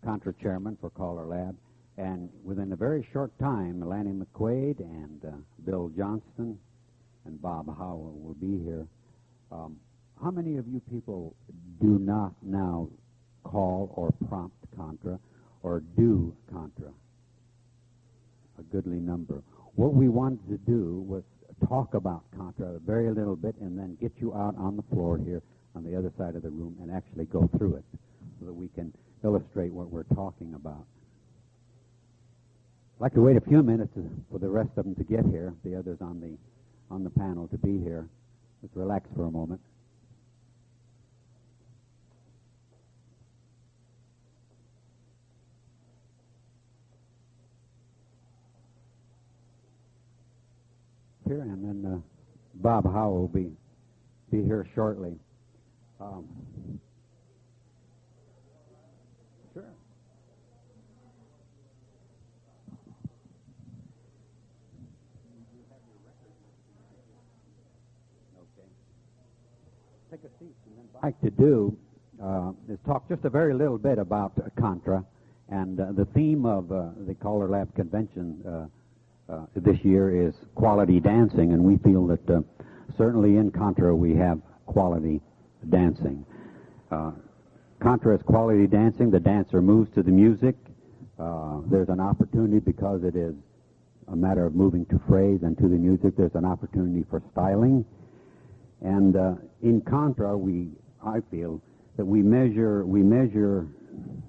Contra chairman for CALLERLAB, and within a very short time, Lanny McQuaid and Bill Johnston and Bob Howell will be here. How many of you people do not now call or prompt Contra or do Contra? A goodly number. What we wanted to do was talk about Contra a very little bit and then get you out on the floor here on the other side of the room and actually go through it so that we can illustrate what we're talking about. I'd like to wait a few minutes for the rest of them to get here, the others on the panel to be here. Let's relax for a moment. Here, and then Bob Howell will be here shortly. Sure. Okay. Take a seat, and then I'd like to do is talk just a very little bit about Contra, and the theme of the CALLERLAB convention this year is quality dancing, and we feel that certainly in Contra we have quality dancing. Contra is quality dancing. The dancer moves to the music. There's an opportunity, because it is a matter of moving to phrase and to the music, there's an opportunity for styling. And in Contra, I feel that we measure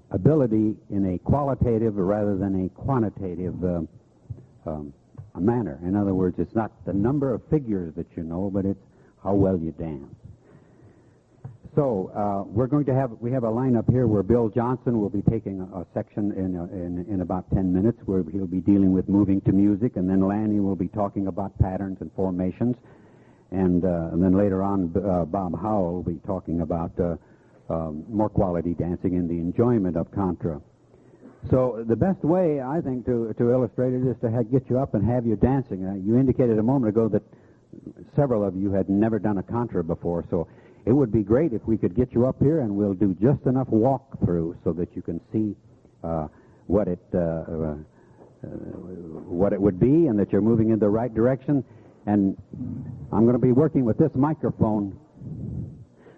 ability in a qualitative rather than a quantitative a manner. In other words, it's not the number of figures that you know, but it's how well you dance. So we have a lineup here where Bill Johnson will be taking a section in about 10 minutes where he'll be dealing with moving to music, and then Lanny will be talking about patterns and formations, and then later on Bob Howell will be talking about more quality dancing and the enjoyment of Contra. So the best way, I think, to illustrate it is to get you up and have you dancing. You indicated a moment ago that several of you had never done a Contra before, so it would be great if we could get you up here, and we'll do just enough walk-through so that you can see what it would be and that you're moving in the right direction. And I'm going to be working with this microphone,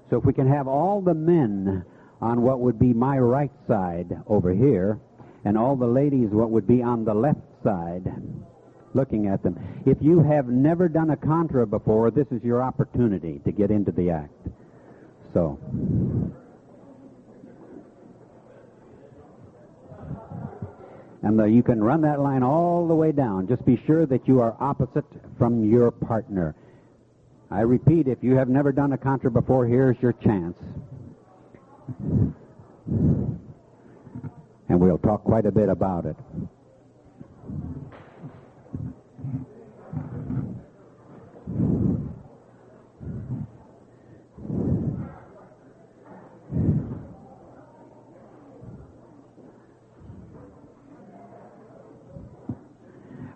so if we can have all the men on what would be my right side over here, and all the ladies what would be on the left side, looking at them. If you have never done a Contra before, this is your opportunity to get into the act. So, and you can run that line all the way down. Just be sure that you are opposite from your partner. I repeat, if you have never done a Contra before, here's your chance. And we'll talk quite a bit about it.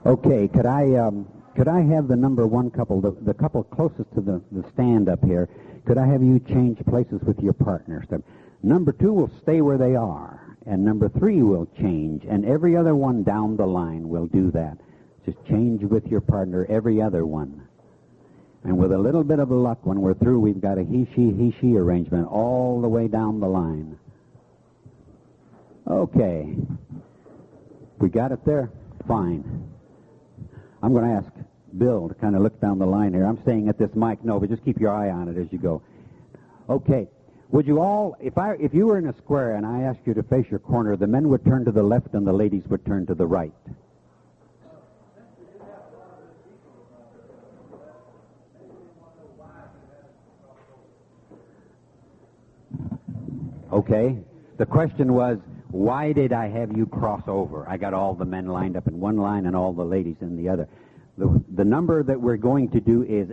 Okay, could I have the number one couple, the couple closest to the stand up here, could I have you change places with your partners? Number two will stay where they are, and number three will change, and every other one down the line will do that. Just change with your partner, every other one. And with a little bit of luck, when we're through, we've got a he-she arrangement all the way down the line. Okay. We got it there? Fine. I'm going to ask Bill to kind of look down the line here. I'm staying at this mic. No, but just keep your eye on it as you go. Okay. Would you all, if you were in a square and I asked you to face your corner, the men would turn to the left and the ladies would turn to the right. Okay. The question was, why did I have you cross over? I got all the men lined up in one line and all the ladies in the other. The number that we're going to do is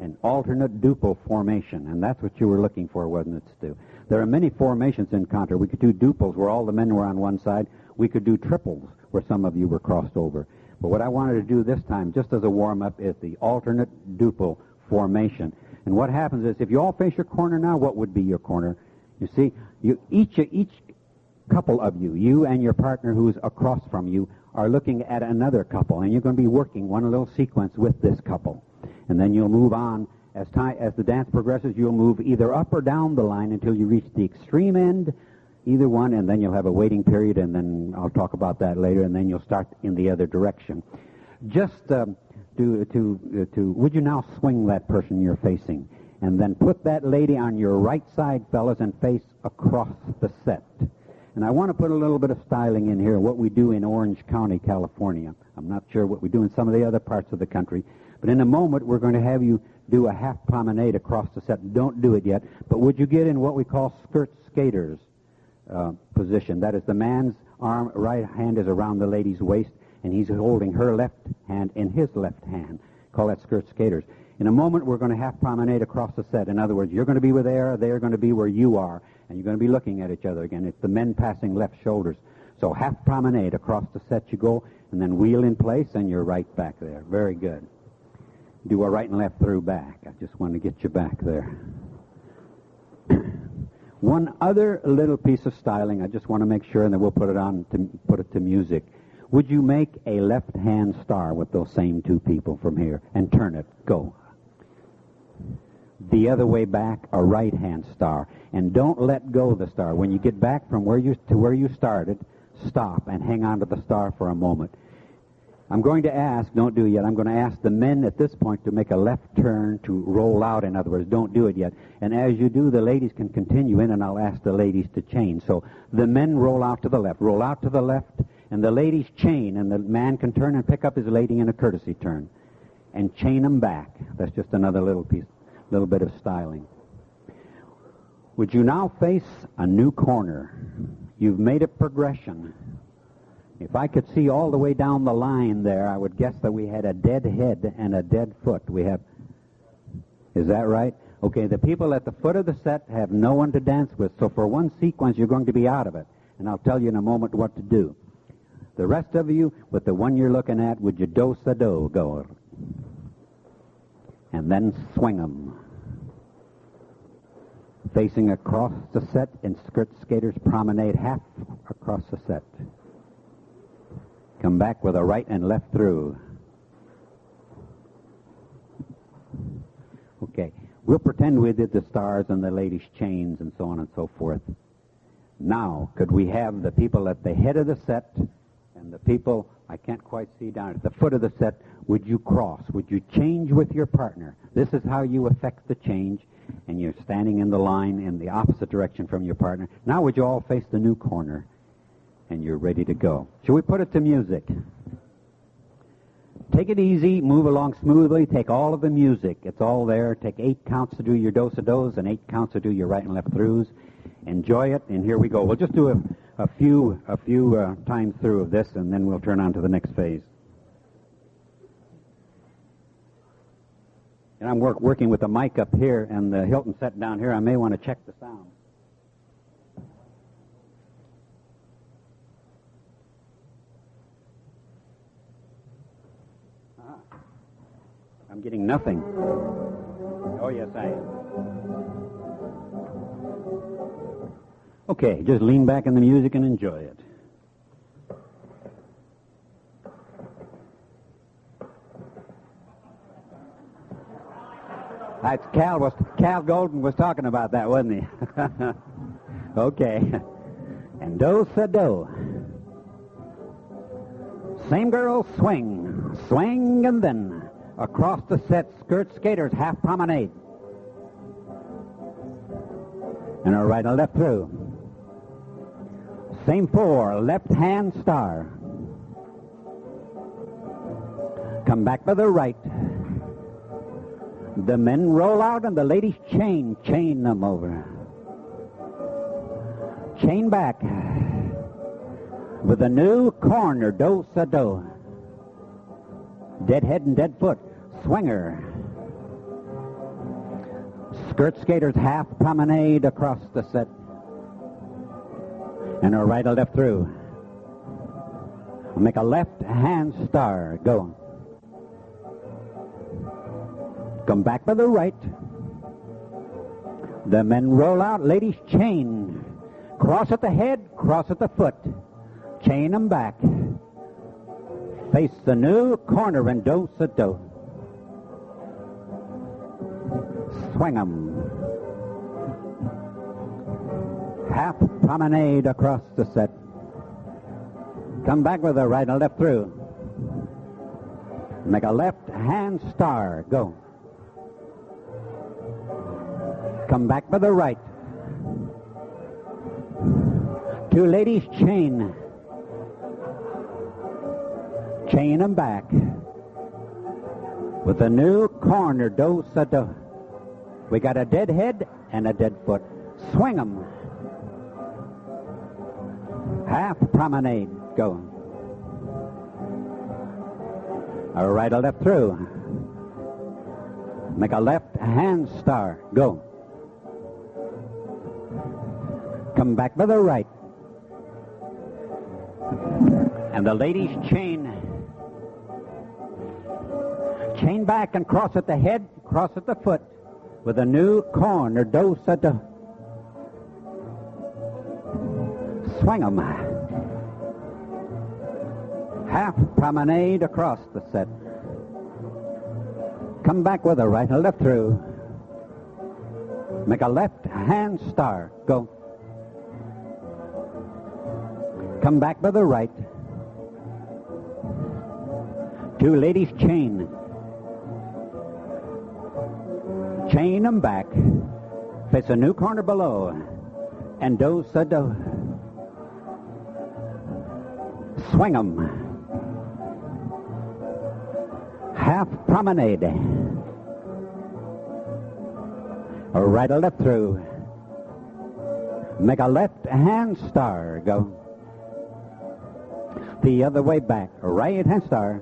an alternate duple formation, and that's what you were looking for, wasn't it, Stu? There are many formations in Contra. We could do duples where all the men were on one side. We could do triples where some of you were crossed over. But what I wanted to do this time, just as a warm-up, is the alternate duple formation. And what happens is, if you all face your corner now, what would be your corner? You see, each couple of you, you and your partner who's across from you, are looking at another couple, and you're going to be working one little sequence with this couple. And then you'll move on. As the dance progresses, you'll move either up or down the line until you reach the extreme end, either one, and then you'll have a waiting period, and then I'll talk about that later, and then you'll start in the other direction. Just would you now swing that person you're facing, and then put that lady on your right side, fellas, and face across the set. And I want to put a little bit of styling in here, what we do in Orange County, California. I'm not sure what we do in some of the other parts of the country, but in a moment we're going to have you do a half promenade across the set. Don't do it yet, but would you get in what we call skirt skaters position? That is, the man's right hand is around the lady's waist, and he's holding her left hand in his left hand. Call that skirt skaters. In a moment, we're going to half promenade across the set. In other words, you're going to be where they are, they're going to be where you are, and you're going to be looking at each other again. It's the men passing left shoulders. So half promenade across the set you go, and then wheel in place, and you're right back there. Very good. Do a right and left through back. I just want to get you back there. One other little piece of styling, I just want to make sure, and then we'll put it to music. Would you make a left-hand star with those same two people from here and turn it? Go. The other way back, a right-hand star. And don't let go of the star. When you get back from where you started, stop and hang on to the star for a moment. I'm going to ask, don't do it yet, I'm going to ask the men at this point to make a left turn to roll out. In other words, don't do it yet. And as you do, the ladies can continue in, and I'll ask the ladies to chain. So the men roll out to the left, and the ladies chain, and the man can turn and pick up his lady in a courtesy turn and chain them back. That's just another little bit of styling. Would you now face a new corner? You've made a progression. If I could see all the way down the line there, I would guess that we had a dead head and a dead foot. Is that right? Okay, the people at the foot of the set have no one to dance with, so for one sequence you're going to be out of it, and I'll tell you in a moment what to do. The rest of you, with the one you're looking at, would you do-sa-do, go, and then swing them. Facing across the set in skirt skaters promenade half across the set. Come back with a right and left through. Okay, we'll pretend we did the stars and the ladies' chains and so on and so forth. Now, could we have the people at the head of the set and the people, I can't quite see down at the foot of the set, would you cross? Would you change with your partner? This is how you affect the change, and you're standing in the line in the opposite direction from your partner. Now would you all face the new corner? And you're ready to go. Shall we put it to music? Take it easy, move along smoothly, take all of the music. It's all there. Take 8 counts to do your do-sa-dos and 8 counts to do your right and left throughs. Enjoy it, and here we go. We'll just do a few times through of this, and then we'll turn on to the next phase. And I'm working with the mic up here and the Hilton set down here. I may want to check the sound. I'm getting nothing. Oh, yes, I am. Okay, just lean back in the music and enjoy it. That's Cal Golden was talking about that, wasn't he? Okay. And do-sa-do. Same girl, swing. Swing, and then across the set, skirt skaters, half promenade. And a right and left through. Same 4, left hand star. Come back by the right. The men roll out and the ladies chain them over. Chain back with a new corner, do-sa-do. Dead head and dead foot, swinger. Skirt skaters, half promenade across the set. And a right or left through. Make a left hand star, go. Come back by the right. The men roll out, ladies chain. Cross at the head, cross at the foot. Chain them back. Face the new corner and do-sa-do. Swing them. Half promenade across the set. Come back with a right and left through. Make a left hand star. Go. Come back with the right. Two ladies chain. Chain them back. With a new corner, do-sa-do. We got a dead head and a dead foot. Swing them. Half promenade. Go. A right or left through. Make a left hand star. Go. Come back with the right. And the ladies chain. Chain back and cross at the head, cross at the foot. With a new corner, do-sa-do. Swing 'em. Half promenade across the set. Come back with a right and left through. Make a left hand star. Go. Come back with the right. Two ladies chain. Chain them back. Face a new corner below. And do-sa-do. Swing 'em. Half promenade. A right or left through. Make a left hand star. Go. The other way back. A right hand star.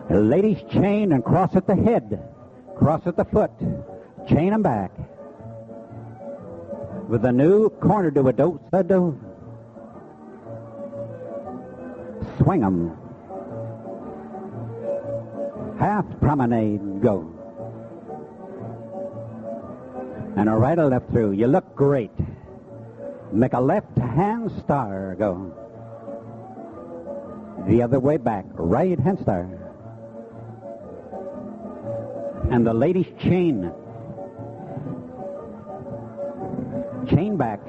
Ladies chain and cross at the head. Cross at the foot. Chain them back. With a new corner, do a do-sa-do. Swing 'em. Half promenade. Go. And a right or left through. You look great. Make a left hand star. Go. The other way back. Right hand star. And the ladies chain. Chain back.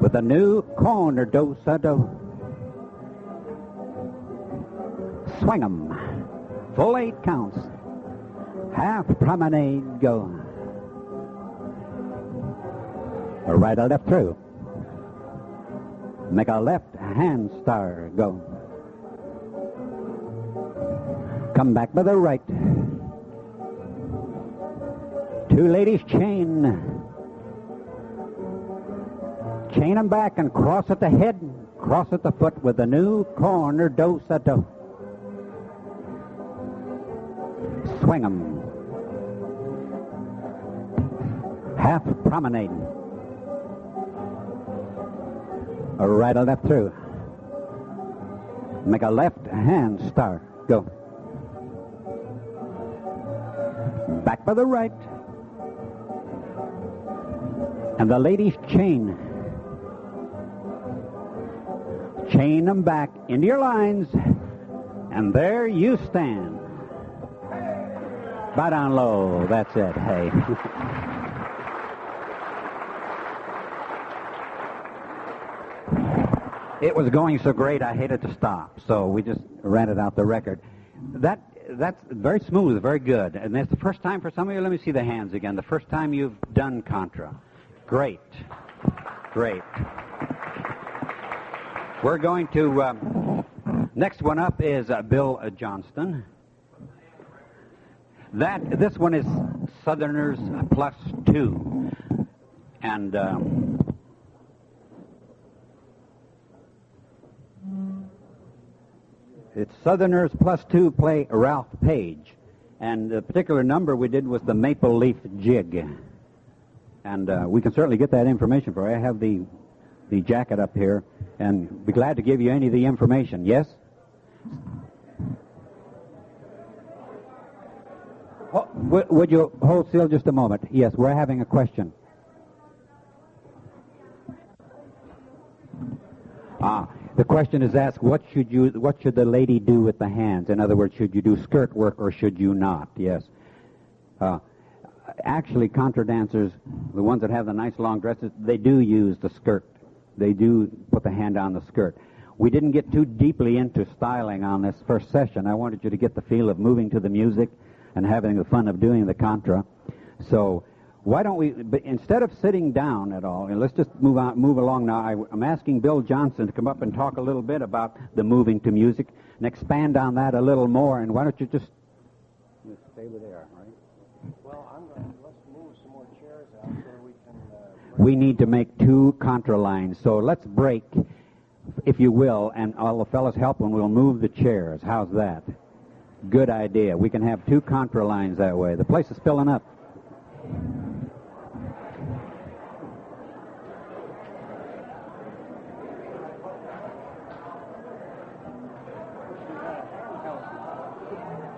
With a new corner, do-sa-do. Swing 'em. Full 8 counts. Half promenade. Go. A right or left through. Make a left hand star. Go. Come back with the right. Two ladies chain. Chain them back and cross at the head, cross at the foot with a new corner, do-sa-do. Swing 'em. Half promenade. A right or left through. Make a left hand star. Go. Back by the right. And the ladies chain. Chain them back into your lines. And there you stand. Bow down low. That's it. Hey. It was going so great I hated to stop. So we just rented out the record. That's very smooth, very good. And that's the first time for some of you. Let me see the hands again. The first time you've done Contra. Great. Great. We're going to, next one up is Bill Johnston. This one is Southerners plus 2. And it's Southerners plus 2 play Ralph Page. And the particular number we did was the Maple Leaf Jig. And we can certainly get that information for you. I have the jacket up here, and be glad to give you any of the information. Yes? Would you hold still just a moment? Yes, we're having a question. The question is asked, what should the lady do with the hands? In other words, should you do skirt work or should you not? Yes. Actually, contra dancers, the ones that have the nice long dresses, they do use the skirt. They do put the hand on the skirt. We didn't get too deeply into styling on this first session. I wanted you to get the feel of moving to the music and having the fun of doing the contra. So why don't we, instead of sitting down at all, and let's just move along now. I'm asking Bill Johnson to come up and talk a little bit about the moving to music and expand on that a little more. And why don't you just stay where they are, right? Well, let's move some more chairs out so we can... We need to make 2 contra lines. So let's break, if you will, and all the fellas help when we'll move the chairs. How's that? Good idea. We can have 2 contra lines that way. The place is filling up.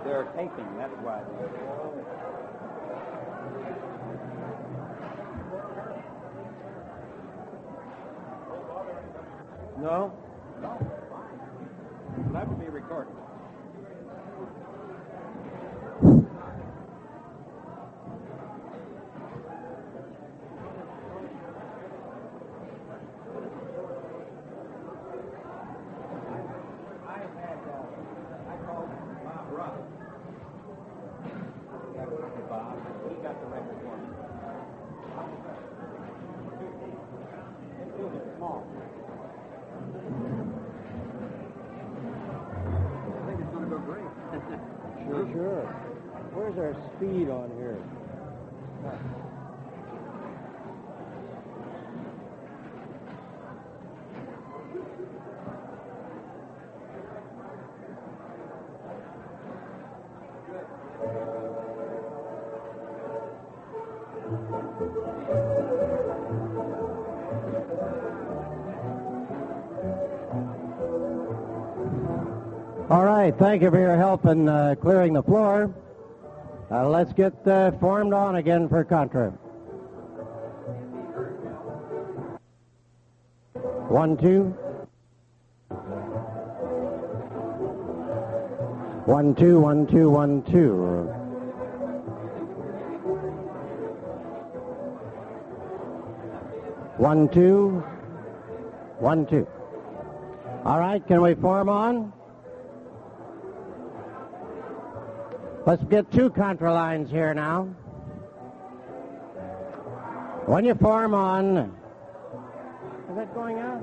They're taping, that's why. No? No, fine. It'll have to be recorded. I called Bob Ruff. Bob, he got the record for me. It's small. I think it's going to go great. Sure. Where's our speed on here? All right, thank you for your help in clearing the floor. Let's get formed on again for contra. 1, 2. 1, 2, 1, 2, 1, 2. 1, 2. 1, 2. All right, can we form on? Let's get 2 contra lines here now. When you form on, is that going out?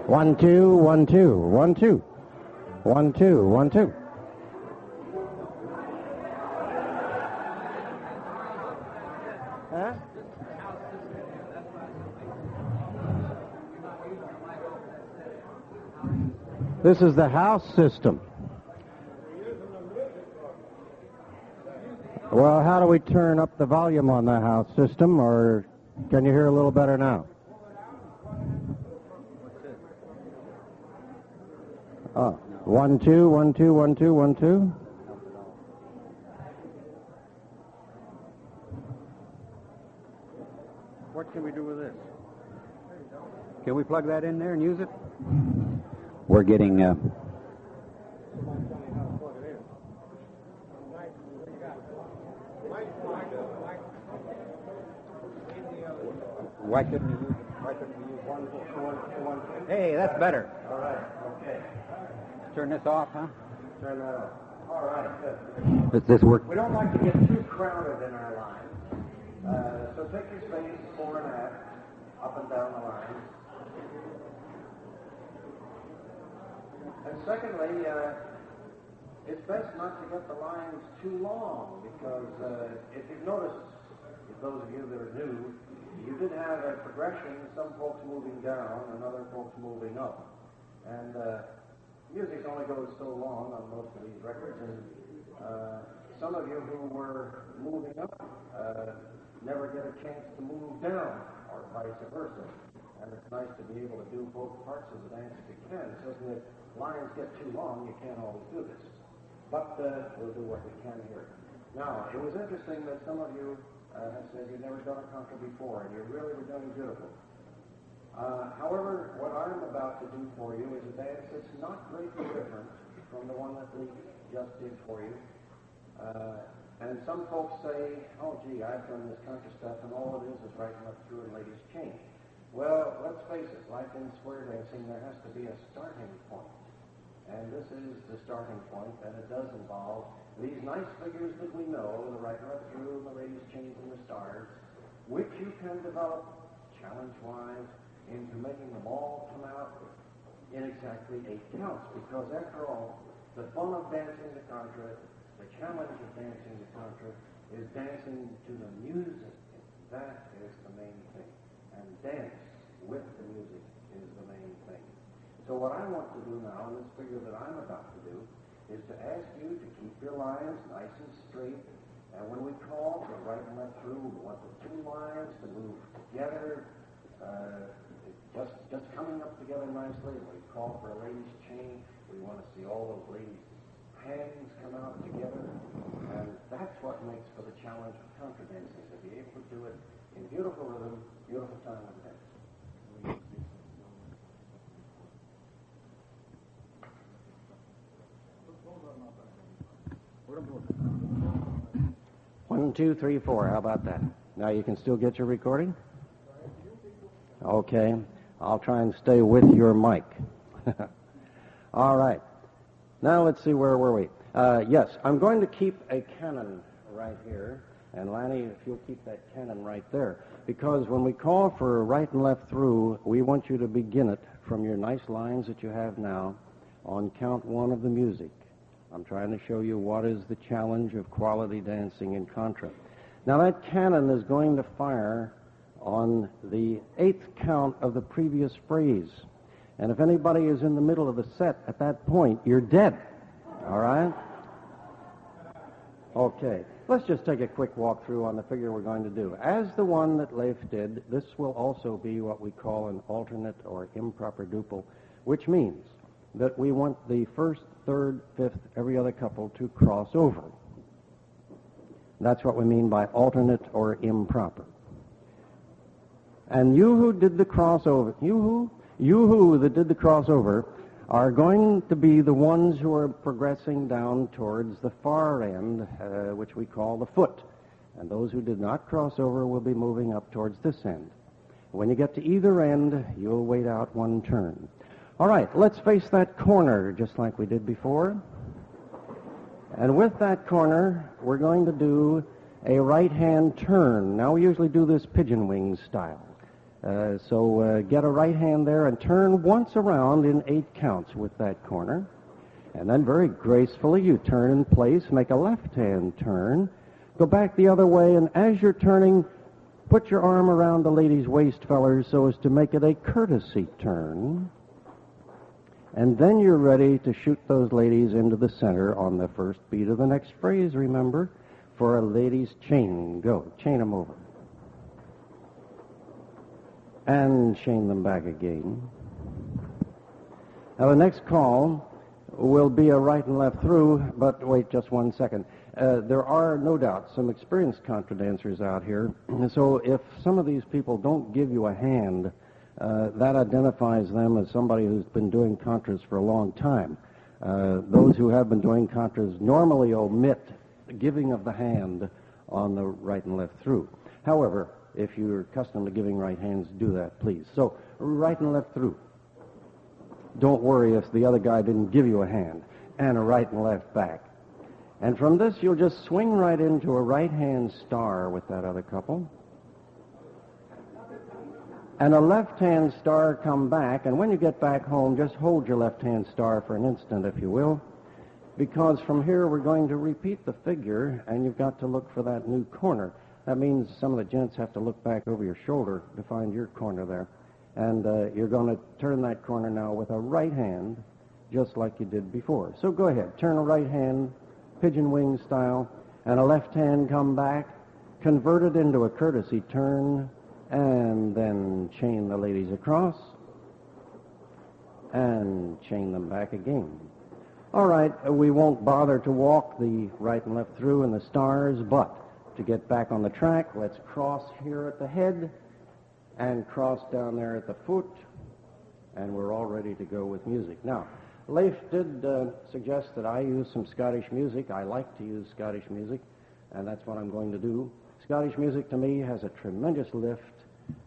One, two, 1, 2, 1, 2, 1, 2, 1, 2. Huh? This is the house system. Well, how do we turn up the volume on the house system, or can you hear a little better now? Oh, 1, 2, 1, 2, 1, 2, 1, 2. What can we do with this? Can we plug that in there and use it? We're getting... Why couldn't we use one? Hey, that's better. All right, okay. Turn this off, huh? Turn that off. All right, good. Does this work? We don't like to get too crowded in our line. So take your space, 4 and a half, up and down the line. And secondly, it's best not to get the lines too long, because if you've noticed, those of you that are new, you did have a progression, some folks moving down and other folks moving up. And music only goes so long on most of these records, and some of you who were moving up never get a chance to move down, or vice versa. And it's nice to be able to do both parts of the dance if you can. It says that lines get too long, you can't always do this. But we'll do what we can here. Now, it was interesting that some of you have said you've never done a contra before, and you really were doing beautiful. However, what I'm about to do for you is a dance that's not greatly different from the one that Leif just did for you. And some folks say, oh, gee, I've done this contra stuff, and all it is right and left through and ladies change. Well, let's face it, like in square dancing, there has to be a starting point. And this is the starting point, and it does involve these nice figures that we know, the right and left through, and the ladies changing the stars, which you can develop challenge-wise into making them all come out in exactly 8 counts. Because after all, the fun of dancing the contra, the challenge of dancing the contra, is dancing to the music. That is the main thing. And dance with the music is the main thing. So what I want to do now, in this figure that I'm about to do, is to ask you to keep your lines nice and straight. And when we call for right and left through, we want the 2 lines to move together, just coming up together nicely. When we call for a lady's chain, we want to see all those ladies' hands come out together. And that's what makes for the challenge of contra dancing, to be able to do it in beautiful rhythm, beautiful time of dance. 1, 2, 3, 4. How about that? Now you can still get your recording? Okay. I'll try and stay with your mic. All right. Now let's see, where were we? Yes, I'm going to keep a cannon right here. And Lanny, if you'll keep that cannon right there. Because when we call for right and left through, we want you to begin it from your nice lines that you have now on count 1 of the music. I'm trying to show you what is the challenge of quality dancing in contra. Now that cannon is going to fire on the 8th count of the previous phrase. And if anybody is in the middle of the set at that point, you're dead. All right? Okay. Let's just take a quick walk through on the figure we're going to do. As the one that Leif did, this will also be what we call an alternate or improper duple, which means that we want the 1st, 3rd, 5th, every other couple to cross over. That's what we mean by alternate or improper. And you who did the crossover, you who that did the crossover are going to be the ones who are progressing down towards the far end, which we call the foot. And those who did not cross over will be moving up towards this end. When you get to either end, you'll wait out 1 turn. All right, let's face that corner just like we did before. And with that corner, we're going to do a right-hand turn. Now, we usually do this pigeon wing style. So get a right hand there and turn once around in 8 counts with that corner. And then very gracefully you turn in place, make a left-hand turn, go back the other way, and as you're turning, put your arm around the lady's waist, fellers, so as to make it a courtesy turn. And then you're ready to shoot those ladies into the center on the first beat of the next phrase, remember, for a lady's chain. Go, chain them over. And chain them back again. Now the next call will be a right and left through, but wait just 1 second. There are no doubt some experienced contra dancers out here, so if some of these people don't give you a hand, that identifies them as somebody who's been doing contras for a long time. Those who have been doing contras normally omit giving of the hand on the right and left through. However, if you're accustomed to giving right hands, do that, please. So, right and left through. Don't worry if the other guy didn't give you a hand. And a right and left back. And from this, you'll just swing right into a right-hand star with that other couple. And a left-hand star come back. And when you get back home, just hold your left-hand star for an instant, if you will. Because from here, we're going to repeat the figure, and you've got to look for that new corner. That means some of the gents have to look back over your shoulder to find your corner there. And you're going to turn that corner now with a right hand, just like you did before. So go ahead. Turn a right hand, pigeon wing style, and a left hand come back, convert it into a courtesy turn, and then chain the ladies across, and chain them back again. All right, we won't bother to walk the right and left through in the stars, but to get back on the track, let's cross here at the head and cross down there at the foot, and we're all ready to go with music. Now, Leif did suggest that I use some Scottish music. I like to use Scottish music, and that's what I'm going to do. Scottish music to me has a tremendous lift,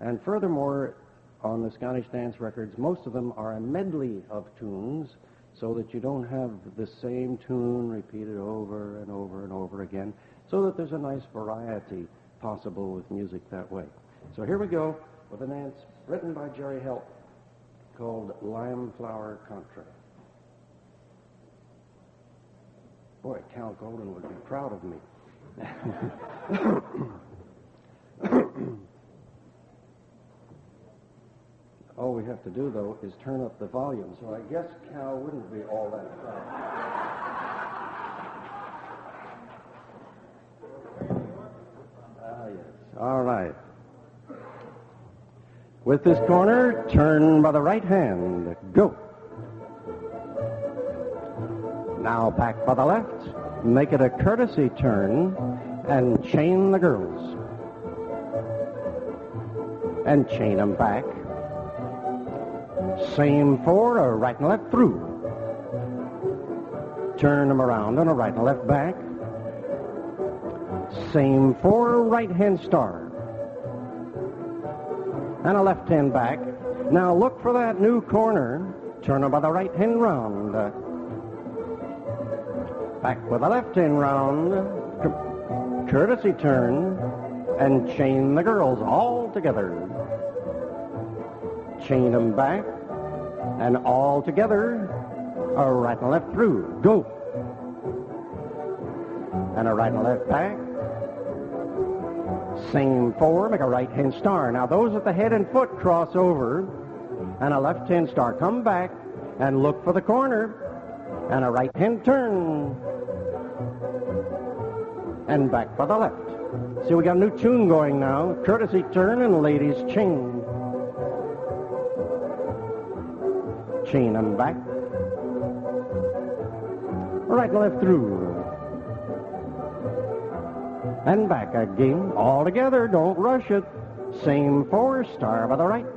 and furthermore, on the Scottish dance records, most of them are a medley of tunes, so that you don't have the same tune repeated over and over and over again, so that there's a nice variety possible with music that way. So here we go with a dance written by Jerry Help called Lime Flower Contra. Boy, Cal Golden would be proud of me. All we have to do, though, is turn up the volume, so I guess Cal wouldn't be all that proud. Ah, yes. All right. With this corner, turn by the right hand. Go. Now back by the left. Make it a courtesy turn and chain the girls. And chain them back. Same for a right and left through. Turn them around on a right and left back. Same for a right hand star. And a left hand back. Now look for that new corner. Turn them by the right hand round. Back with the left hand round. Courtesy turn. And chain the girls all together. Chain them back. And all together, a right and left through. Go. And a right and left back. Same four, make a right hand star. Now those at the head and foot cross over, and a left hand star. Come back and look for the corner, and a right hand turn. And back by the left. See, we got a new tune going now. Courtesy turn and ladies chain. Chain them back. Right and left through. And back again. All together. Don't rush it. Same four. Star by the right.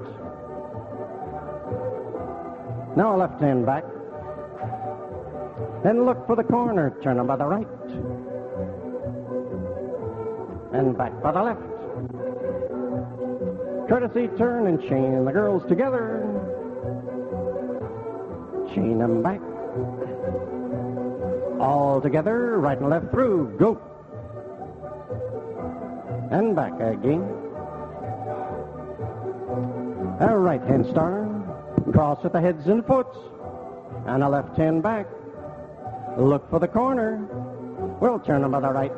Now left hand back. Then look for the corner. Turn them by the right. And back by the left. Courtesy turn and chain the girls together. Chain them back. All together, right and left through. Go. And back again. A right hand star. Cross at the heads and foots. And a left hand back. Look for the corner. We'll turn them by the right.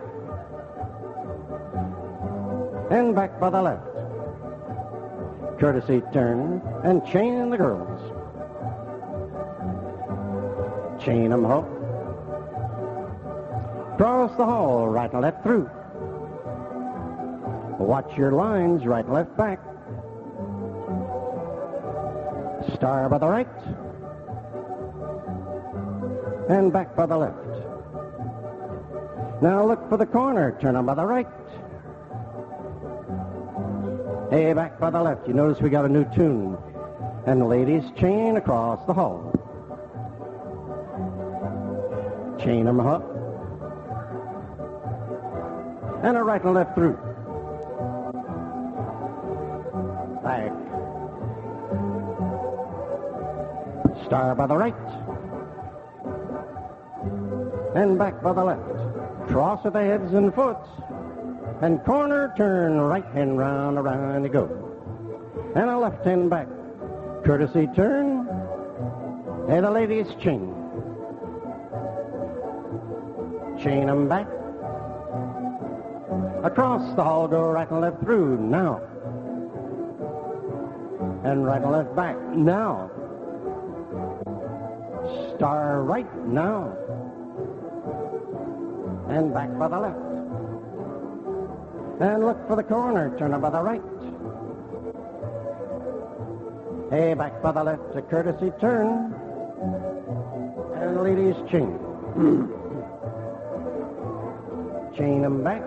And back by the left. Courtesy turn and chain the girls. Chain them up. Cross the hall, right and left through. Watch your lines, right and left back. Star by the right. And back by the left. Now look for the corner, turn them by the right. Hey, back by the left. You notice we got a new tune. And the ladies chain across the hall. Chain them up. And a right and left through. Back. Star by the right. And back by the left. Cross at the heads and foots. And corner turn right hand round, around you go. And a left hand back. Courtesy turn. And the ladies chain. Chain them back. Across the hall, go right and left through. Now. And right and left back. Now. Star right. Now. And back by the left. And look for the corner. Turn it by the right. Hey, back by the left, a courtesy turn. And ladies, chain. Chain them back.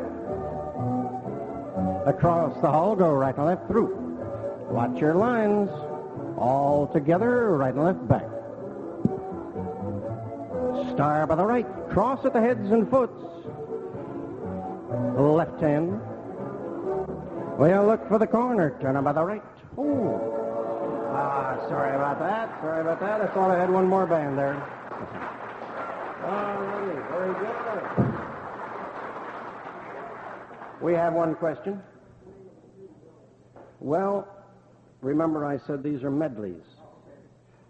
Across the hall, go right and left through. Watch your lines. All together, right and left back. Star by the right. Cross at the heads and foots. Left hand. Well, look for the corner. Turn them by the right. Oh. Sorry about that. I thought I had one more band there. All right. Very good. We have one question. Well, remember I said these are medleys.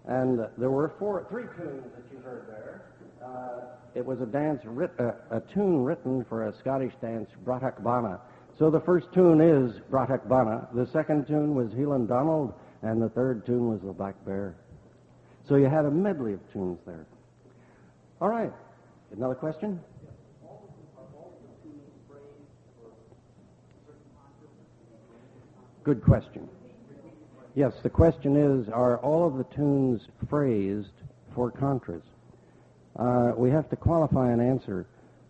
And there were three tunes that you heard there. It was a tune written for a Scottish dance, Bratach Bana. So the first tune is Bratach Bana. The second tune was Hieland Donald, and the third tune was The Black Bear. So you had a medley of tunes there. All right. Another question? Good question. Yes, the question is, are all of the tunes phrased for Contras? We have to qualify an answer.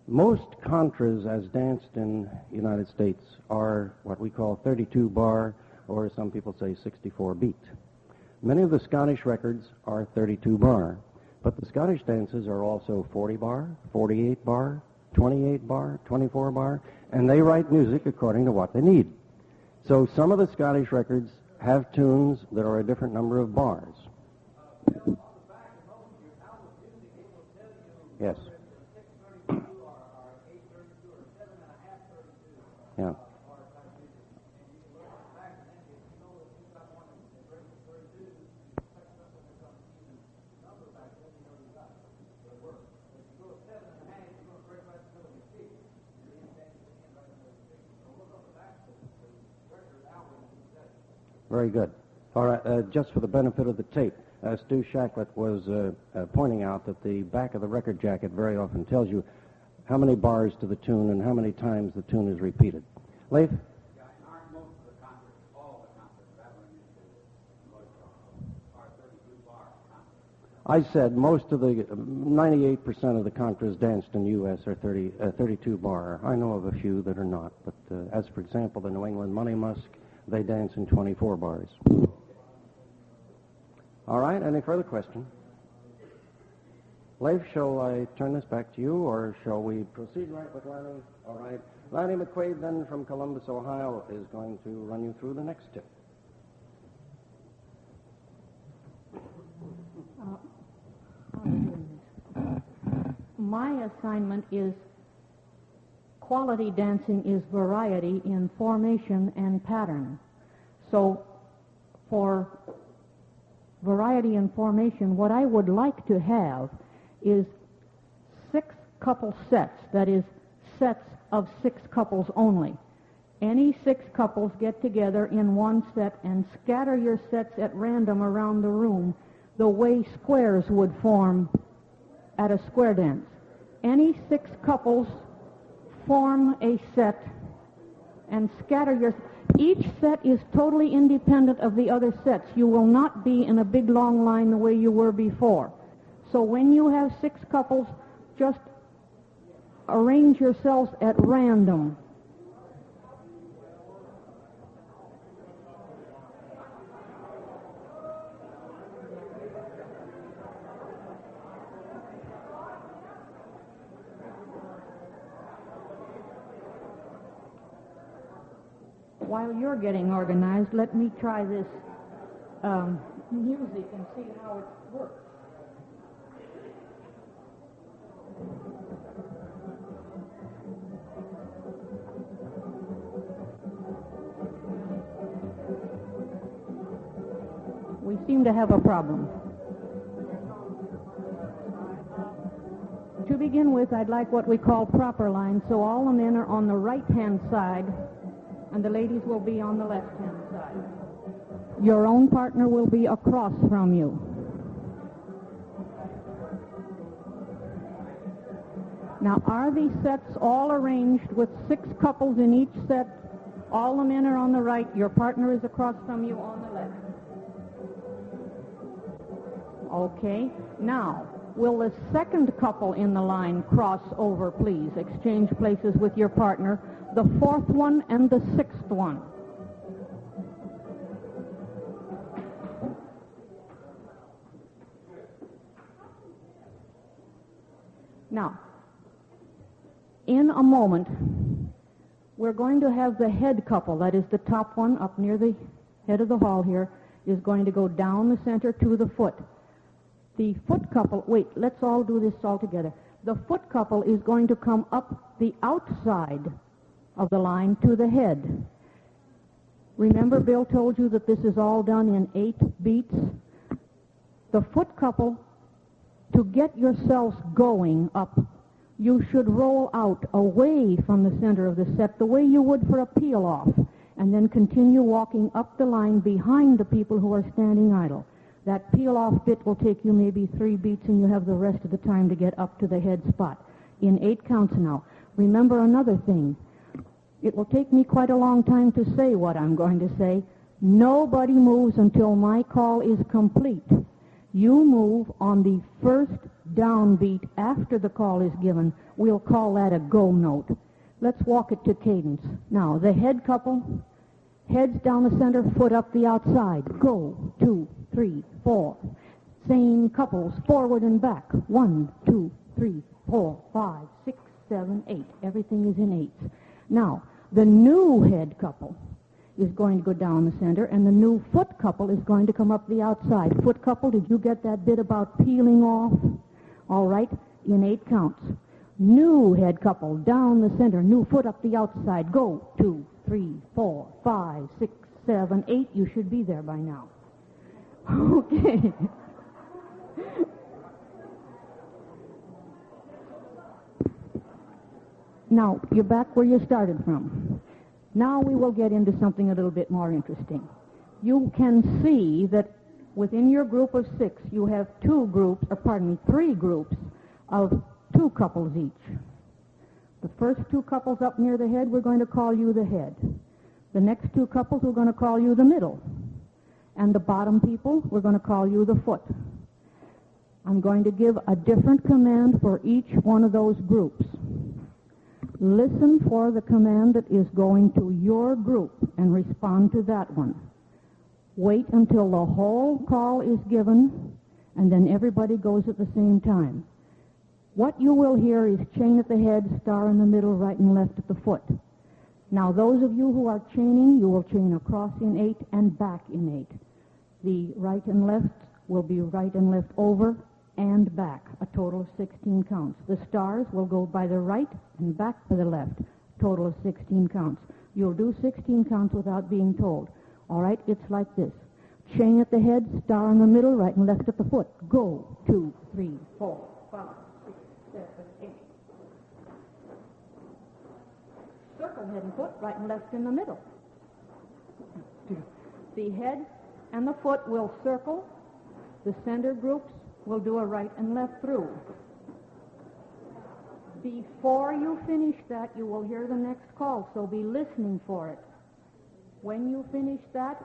Most Contras as danced in the United States are what we call 32 bar, or some people say 64 beat. Many of the Scottish records are 32 bar, but the Scottish dances are also 40 bar, 48 bar, 28 bar, 24 bar, and they write music according to what they need. So some of the Scottish records have tunes that are a different number of bars. Yes. Yeah. Very good. All right, just for the benefit of the tape, Stu Shacklet was pointing out that the back of the record jacket very often tells you how many bars to the tune and how many times the tune is repeated. Leif? Yeah, aren't most of the concerts, all of the concerts that went into are 32 bar concerts? I said most of the 98% of the Contras danced in the U.S. are 32 bar. I know of a few that are not, but as for example, the New England Money Musk, they dance in 24 bars. All right, any further questions? Leif, shall I turn this back to you, or shall we proceed right with Lanny? All right. Lanny McQuaid, then, from Columbus, Ohio, is going to run you through the next tip. My assignment is quality dancing is variety in formation and pattern. So for variety in formation, what I would like to have is 6 couple sets, that is, sets of 6 couples only. Any 6 couples get together in one set and scatter your sets at random around the room the way squares would form at a square dance. Any 6 couples form a set and scatter your... Each set is totally independent of the other sets. You will not be in a big long line the way you were before. So when you have 6 couples, just arrange yourselves at random. While you're getting organized, let me try this music and see how it works. We seem to have a problem. To begin with, I'd like what we call proper lines, so all the men are on the right-hand side and the ladies will be on the left-hand side. Your own partner will be across from you. Now, are these sets all arranged with 6 couples in each set? All the men are on the right. Your partner is across from you on the left. Okay. Now, will the second couple in the line cross over, please? Exchange places with your partner. The fourth one and the sixth one. Now, in a moment, we're going to have the head couple, that is the top one up near the head of the hall here, is going to go down the center to the foot. The foot couple, wait, let's all do this all together. The foot couple is going to come up the outside of the line to the head. Remember, Bill told you that this is all done in 8 beats? The foot couple, to get yourselves going up, you should roll out away from the center of the set the way you would for a peel-off, and then continue walking up the line behind the people who are standing idle. That peel-off bit will take you maybe 3 beats, and you have the rest of the time to get up to the head spot. In 8 counts now. Remember another thing. It will take me quite a long time to say what I'm going to say. Nobody moves until my call is complete. You move on the first downbeat after the call is given. We'll call that a go note. Let's walk it to cadence. Now, the head couple, heads down the center, foot up the outside. Go, 2, 3, 4. Same couples, forward and back. 1, 2, 3, 4, 5, 6, 7, 8. Everything is in 8s. Now, the new head couple is going to go down the center, and the new foot couple is going to come up the outside. Foot couple, did you get that bit about peeling off? All right, in 8 counts. New head couple down the center, new foot up the outside. Go, 2, 3, 4, 5, 6, 7, 8. You should be there by now. Okay. Now, you're back where you started from. Now we will get into something a little bit more interesting. You can see that within your group of 6, you have 3 groups of 2 couples each. The first 2 couples up near the head, we're going to call you the head. The next 2 couples, we're going to call you the middle. And the bottom people, we're going to call you the foot. I'm going to give a different command for each one of those groups. Listen for the command that is going to your group and respond to that one. Wait until the whole call is given, and then everybody goes at the same time. What you will hear is chain at the head, star in the middle, right and left at the foot. Now, those of you who are chaining, you will chain across in 8 and back in 8. The right and left will be right and left over and back, a total of 16 counts. The stars will go by the right and back by the left, total of 16 counts. You'll do 16 counts without being told. All right, it's like this. Chain at the head, star in the middle, right and left at the foot. Go, 2, 3, 4, 5, 6, 7, 8. Circle head and foot, right and left in the middle. The head and the foot will circle. The center groups will do a right and left through. Before you finish that, you will hear the next call, so be listening for it. When you finish that,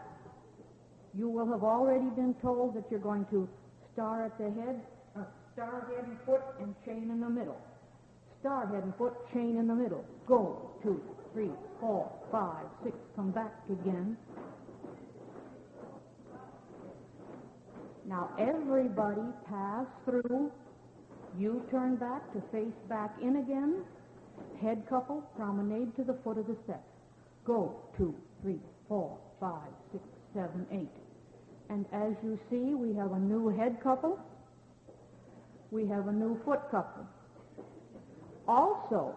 you will have already been told that you're going to star at the head, star head and foot, and chain in the middle. Star head and foot, chain in the middle. Go, 2, 3, 4, 5, 6, come back again. Now, everybody pass through. You turn back to face back in again. Head couple, promenade to the foot of the set. Go, 2, 3, 4, 5, 6, 7, 8. And as you see, we have a new head couple. We have a new foot couple. Also,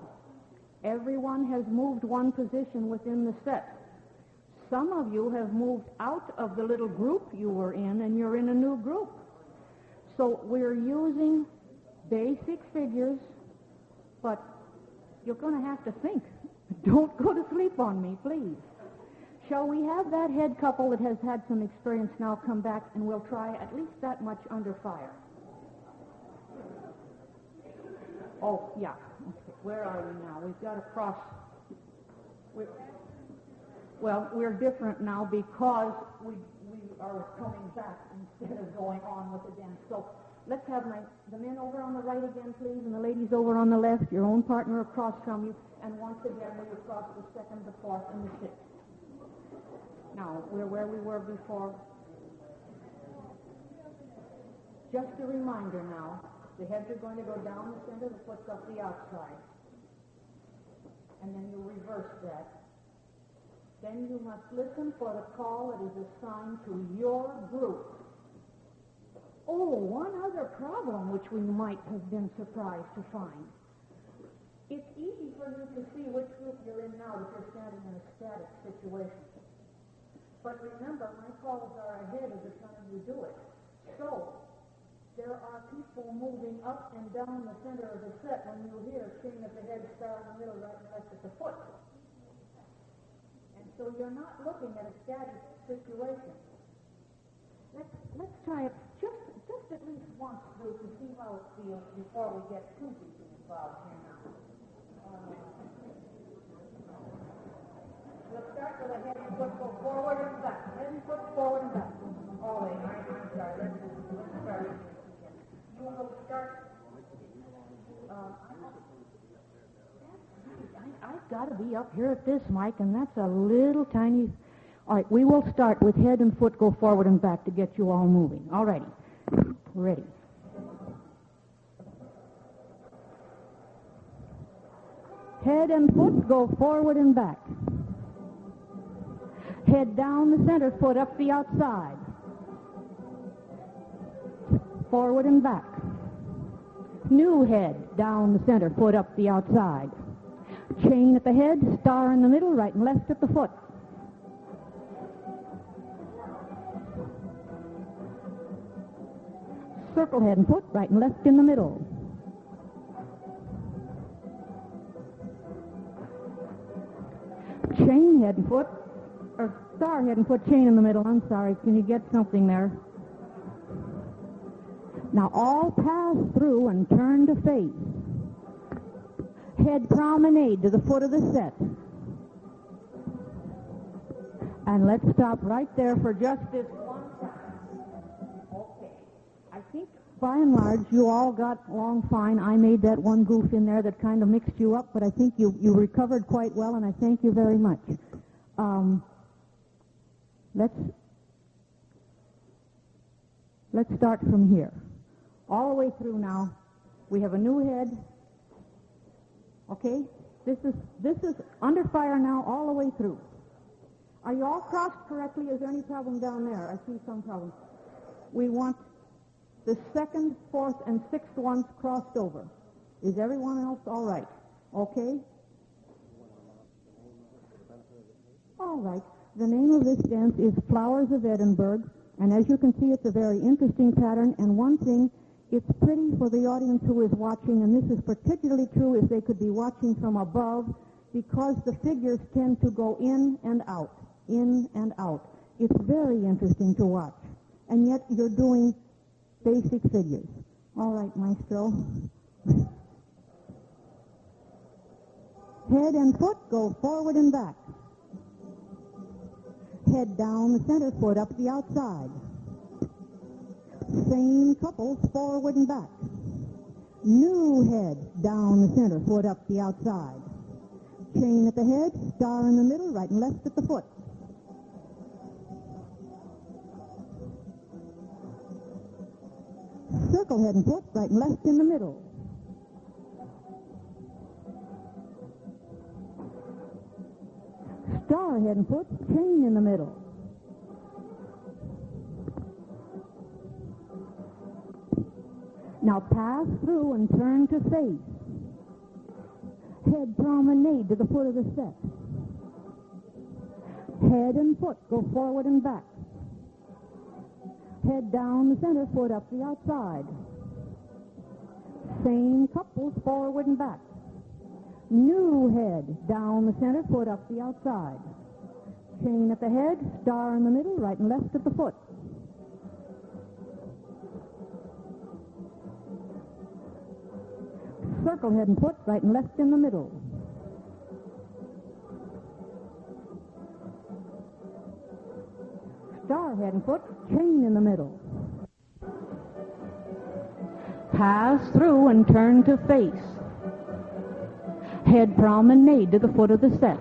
everyone has moved one position within the set. Some of you have moved out of the little group you were in, and you're in a new group. So we're using basic figures, but you're going to have to think. Don't go to sleep on me, please. Shall we have that head couple that has had some experience now come back, and we'll try at least that much under fire? Oh, yeah. Okay. Where are we now? We've got to cross. Well, we're different now because we are coming back instead of going on with the dance. So let's have the men over on the right again, please, and the ladies over on the left, your own partner across from you, and once again we across the second, the fourth, and the sixth. Now, we're where we were before. Just a reminder now, the heads are going to go down the center, the foot's up the outside. And then you reverse that. Then you must listen for the call that is assigned to your group. Oh, one other problem which we might have been surprised to find. It's easy for you to see which group you're in now if you're standing in a static situation. But remember, my calls are ahead of the time you do it. So, there are people moving up and down the center of the set when you hear chain at the head, star in the middle, right and left at the foot. And so you're not looking at a static situation. Let's try it just at least once through to see how it feels before we get too deeply involved here now. We'll start with a head and foot go forward and back. Head and foot forward and back. Oh, wait, I'm sorry. Let's start. You will start. I've got to be up here at this mic, and that's a little tiny. All right, we will start with head and foot go forward and back to get you all moving. All righty. Ready. Head and foot go forward and back. Head down the center, foot up the outside. Forward and back. New head down the center, foot up the outside. Chain at the head, star in the middle, right and left at the foot. Circle head and foot, right and left in the middle. Chain head and foot, or star head and foot, chain in the middle. I'm sorry, can you get something there? Now all pass through and turn to face. Head promenade to the foot of the set. And let's stop right there for just this one time. Okay. I think by and large you all got along fine. I made that one goof in there that kind of mixed you up, but I think you recovered quite well, and I thank you very much. Let's start from here. All the way through now. We have a new head. Okay? This is under fire now all the way through. Are you all crossed correctly? Is there any problem down there? I see some problem. We want the second, fourth, and sixth ones crossed over. Is everyone else all right? Okay? All right. The name of this dance is Flowers of Edinburgh, and as you can see, it's a very interesting pattern, and one thing, it's pretty for the audience who is watching, and this is particularly true if they could be watching from above, because the figures tend to go in and out, in and out. It's very interesting to watch, and yet you're doing basic figures. All right, Maestro. Head and foot go forward and back. Head down the center, foot up the outside. Same couples forward and back. New head down the center, foot up the outside. Chain at the head, star in the middle, right and left at the foot. Circle head and foot, right and left in the middle. Star head and foot, chain in the middle. Now pass through and turn to face. Head promenade to the foot of the set. Head and foot go forward and back. Head down the center, foot up the outside. Same couples forward and back. New head down the center, foot up the outside. Chain at the head, star in the middle, right and left at the foot. Circle head and foot, right and left in the middle. Star, head and foot, chain in the middle. Pass through and turn to face. Head promenade to the foot of the set.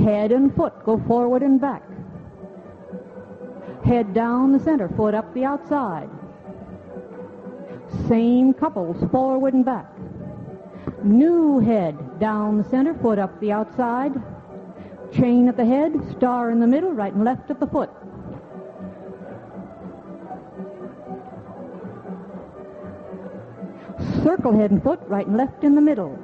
Head and foot go forward and back. Head down the center, foot up the outside. Same couples, forward and back. New head, down the center, foot up the outside. Chain at the head, star in the middle, right and left at the foot. Circle head and foot, right and left in the middle.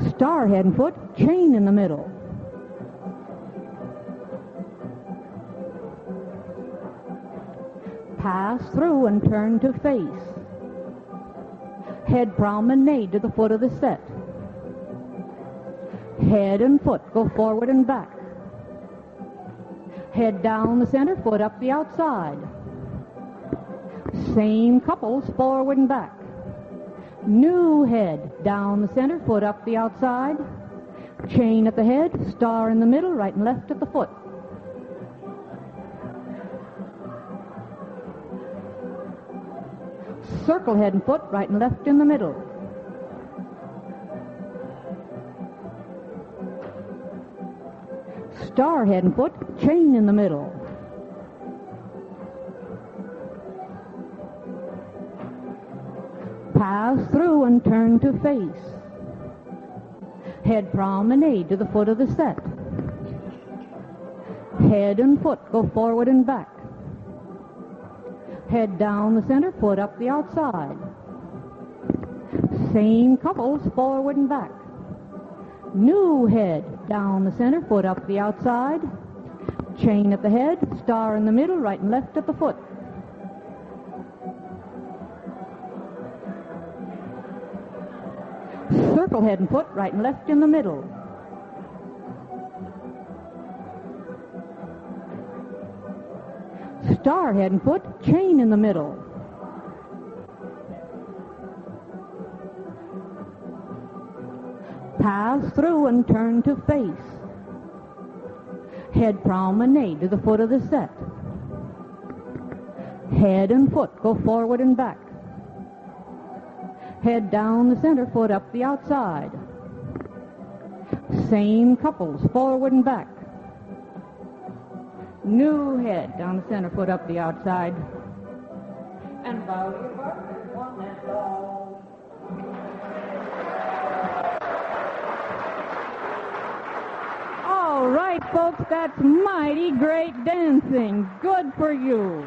Star head and foot, chain in the middle. Pass through and turn to face. Head promenade to the foot of the set. Head and foot go forward and back. Head down the center, foot up the outside. Same couples, forward and back. New head, down the center, foot up the outside. Chain at the head, star in the middle, right and left at the foot. Circle head and foot, right and left in the middle. Star head and foot, chain in the middle. Pass through and turn to face. Head promenade to the foot of the set. Head and foot go forward and back. Head down the center, foot up the outside. Same couples, forward and back. New head, down the center, foot up the outside. Chain at the head, star in the middle, right and left at the foot. Circle head and foot, right and left in the middle. Star head and foot, chain in the middle. Pass through and turn to face. Head promenade to the foot of the set. Head and foot go forward and back. Head down the center, foot up the outside. Same couples, forward and back. New head, down the center, foot up the outside. And bow to your partner, one and all. All right, folks, that's mighty great dancing. Good for you.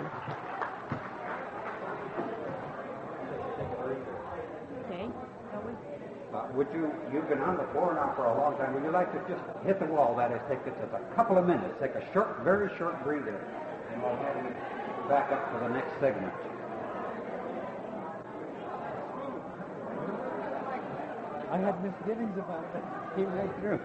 You've been on the floor now for a long time. Would you like to just hit the wall? That is, take this as a couple of minutes. Take a short, very short breather, and we'll have you back up for the next segment. I had misgivings about that. Came right through.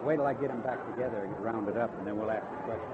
Wait till I get them back together and get rounded up, and then we'll ask the question.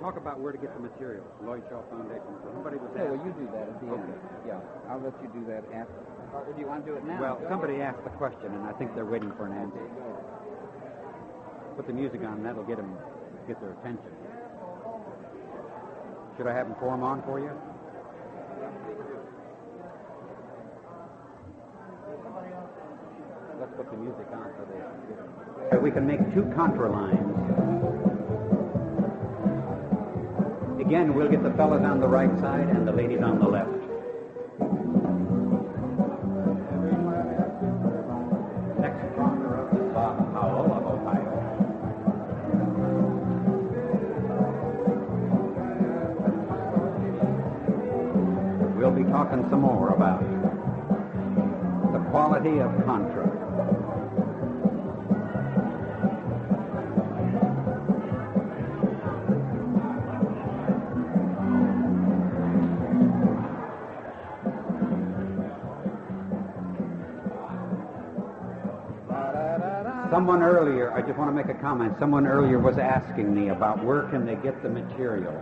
talk about where to get the material. Lloyd Shaw Foundation. Somebody was well, you do that at the end. Yeah, I'll let you do that after. Or do you want to do it now? Well, somebody asked the question, and I think they're waiting for an answer. Put the music on, and that'll get their attention. Should I have them form on for you? Let's put the music on so they... We can make 2 contra lines. Again, we'll get the fellas on the right side and the ladies on the left. Next contra up is Bob Howell of Ohio. We'll be talking some more about the quality of contra. Someone earlier, I just want to make a comment, someone earlier was asking me about where can they get the material.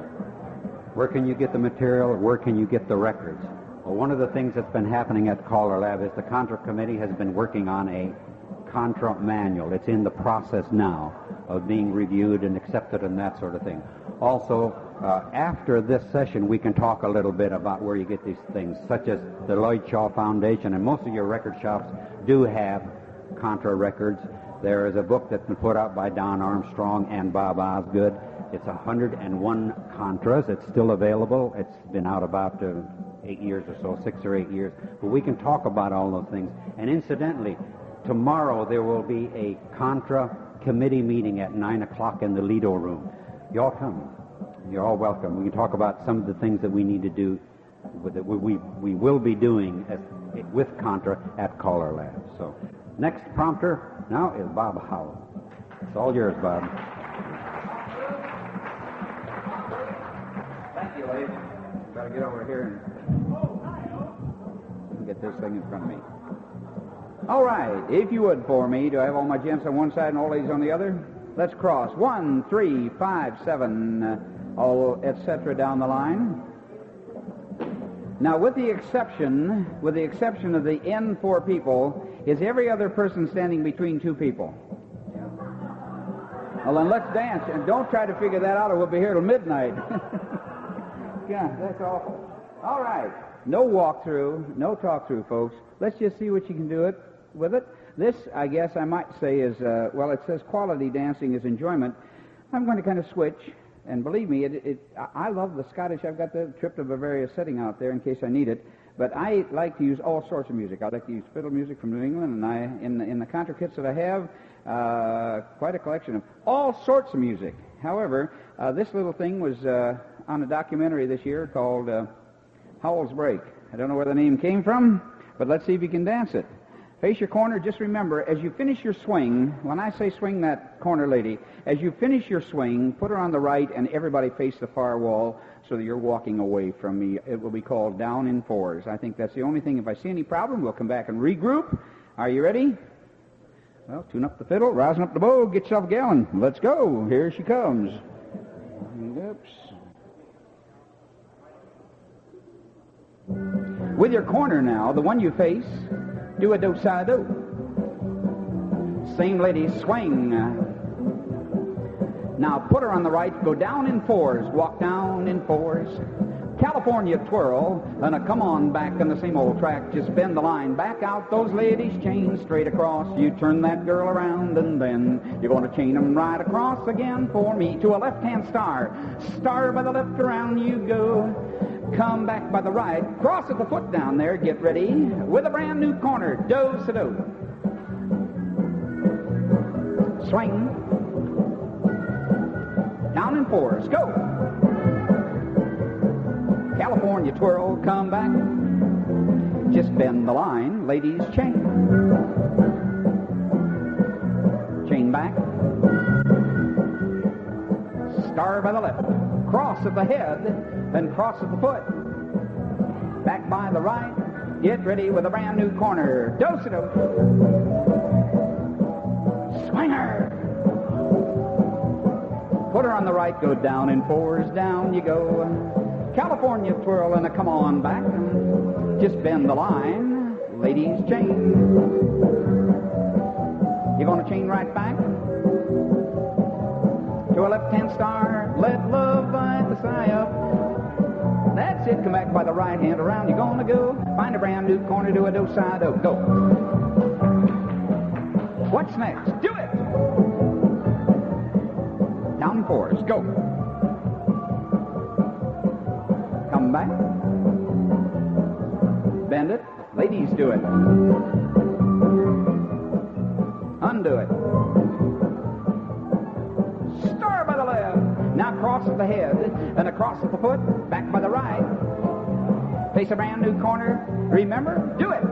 Where can you get the material? Where can you get the records? Well, one of the things that's been happening at CALLERLAB is the Contra Committee has been working on a Contra manual. It's in the process now of being reviewed and accepted and that sort of thing. Also, after this session, we can talk a little bit about where you get these things, such as the Lloyd Shaw Foundation, and most of your record shops do have Contra records. There is a book that's been put out by Don Armstrong and Bob Osgood. It's 101 Contras. It's still available. It's been out about 8 years or so, 6 or 8 years. But we can talk about all those things. And incidentally, tomorrow there will be a Contra committee meeting at 9 o'clock in the Lido room. Y'all come. You're all welcome. We can talk about some of the things that we need to do, that we will be doing with Contra at CALLERLAB. So, next prompter now is Bob Howell. It's all yours, Bob. Thank you, Leif. Better get over here and get this thing in front of me. All right, if you would for me, do I have all my gents on one side and all ladies on the other? Let's cross. 1, 3, 5, 7, all etc. down the line. Now, with the exception of the end 4 people, is every other person standing between 2 people? Well, then let's dance, and don't try to figure that out or we'll be here till midnight. Yeah, that's awful. All right, no walkthrough, no talk-through, folks. Let's just see what you can do with it. This, I guess I might say, is, well, it says quality dancing is enjoyment. I'm going to kind of switch. And believe me, I love the Scottish. I've got the trip to Bavaria sitting out there in case I need it. But I like to use all sorts of music. I like to use fiddle music from New England, and in the contra kits that I have, quite a collection of all sorts of music. However, this little thing was on a documentary this year called Howell's Break. I don't know where the name came from, but let's see if you can dance it. Face your corner. Just remember, as you finish your swing, when I say swing that corner lady, as you finish your swing, put her on the right and everybody face the far wall so that you're walking away from me. It will be called down in 4s. I think that's the only thing. If I see any problem, we'll come back and regroup. Are you ready? Well, tune up the fiddle, rousing up the bow, get yourself going. Let's go. Here she comes. Oops. With your corner now, the one you face, do a do-side-do. Same lady, swing. Now put her on the right, go down in 4s, walk down in 4s. California twirl, and come on back on the same old track, just bend the line, back out those ladies, chain straight across. You turn that girl around and then you're going to chain them right across again for me to a left-hand star. Star by the left, around you go. Come back by the right, cross at the foot down there, get ready, with a brand new corner, do-sa-do. Swing. Down in 4s, go. California twirl, come back. Just bend the line, ladies, chain. Chain back. Star by the left, cross at the head, then cross at the foot. Back by the right, get ready with a brand new corner. Do-sa-do. Swinger. Put her on the right, go down in fours, down you go. California twirl and a come on back. Just bend the line, ladies chain. You're going to chain right back to a left-hand star. Let love light the sky up. That's it. Come back by the right hand around. You're going to go find a brand new corner, do a do-side-o. Go. What's next? Do it. Down in fours. Go. Come back. Bend it. Ladies, do it. Undo it. Star by the left. Now cross at the head and across at the foot. Back by the right. Face a brand new corner. Remember? Do it.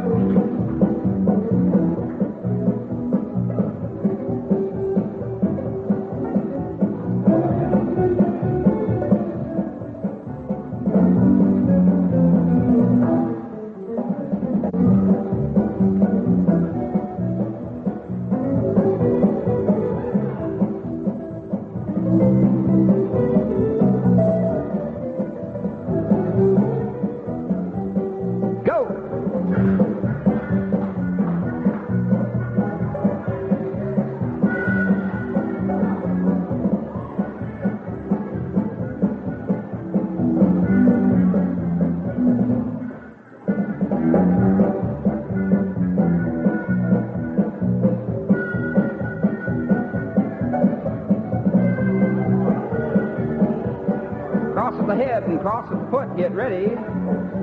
Cross at the foot, get ready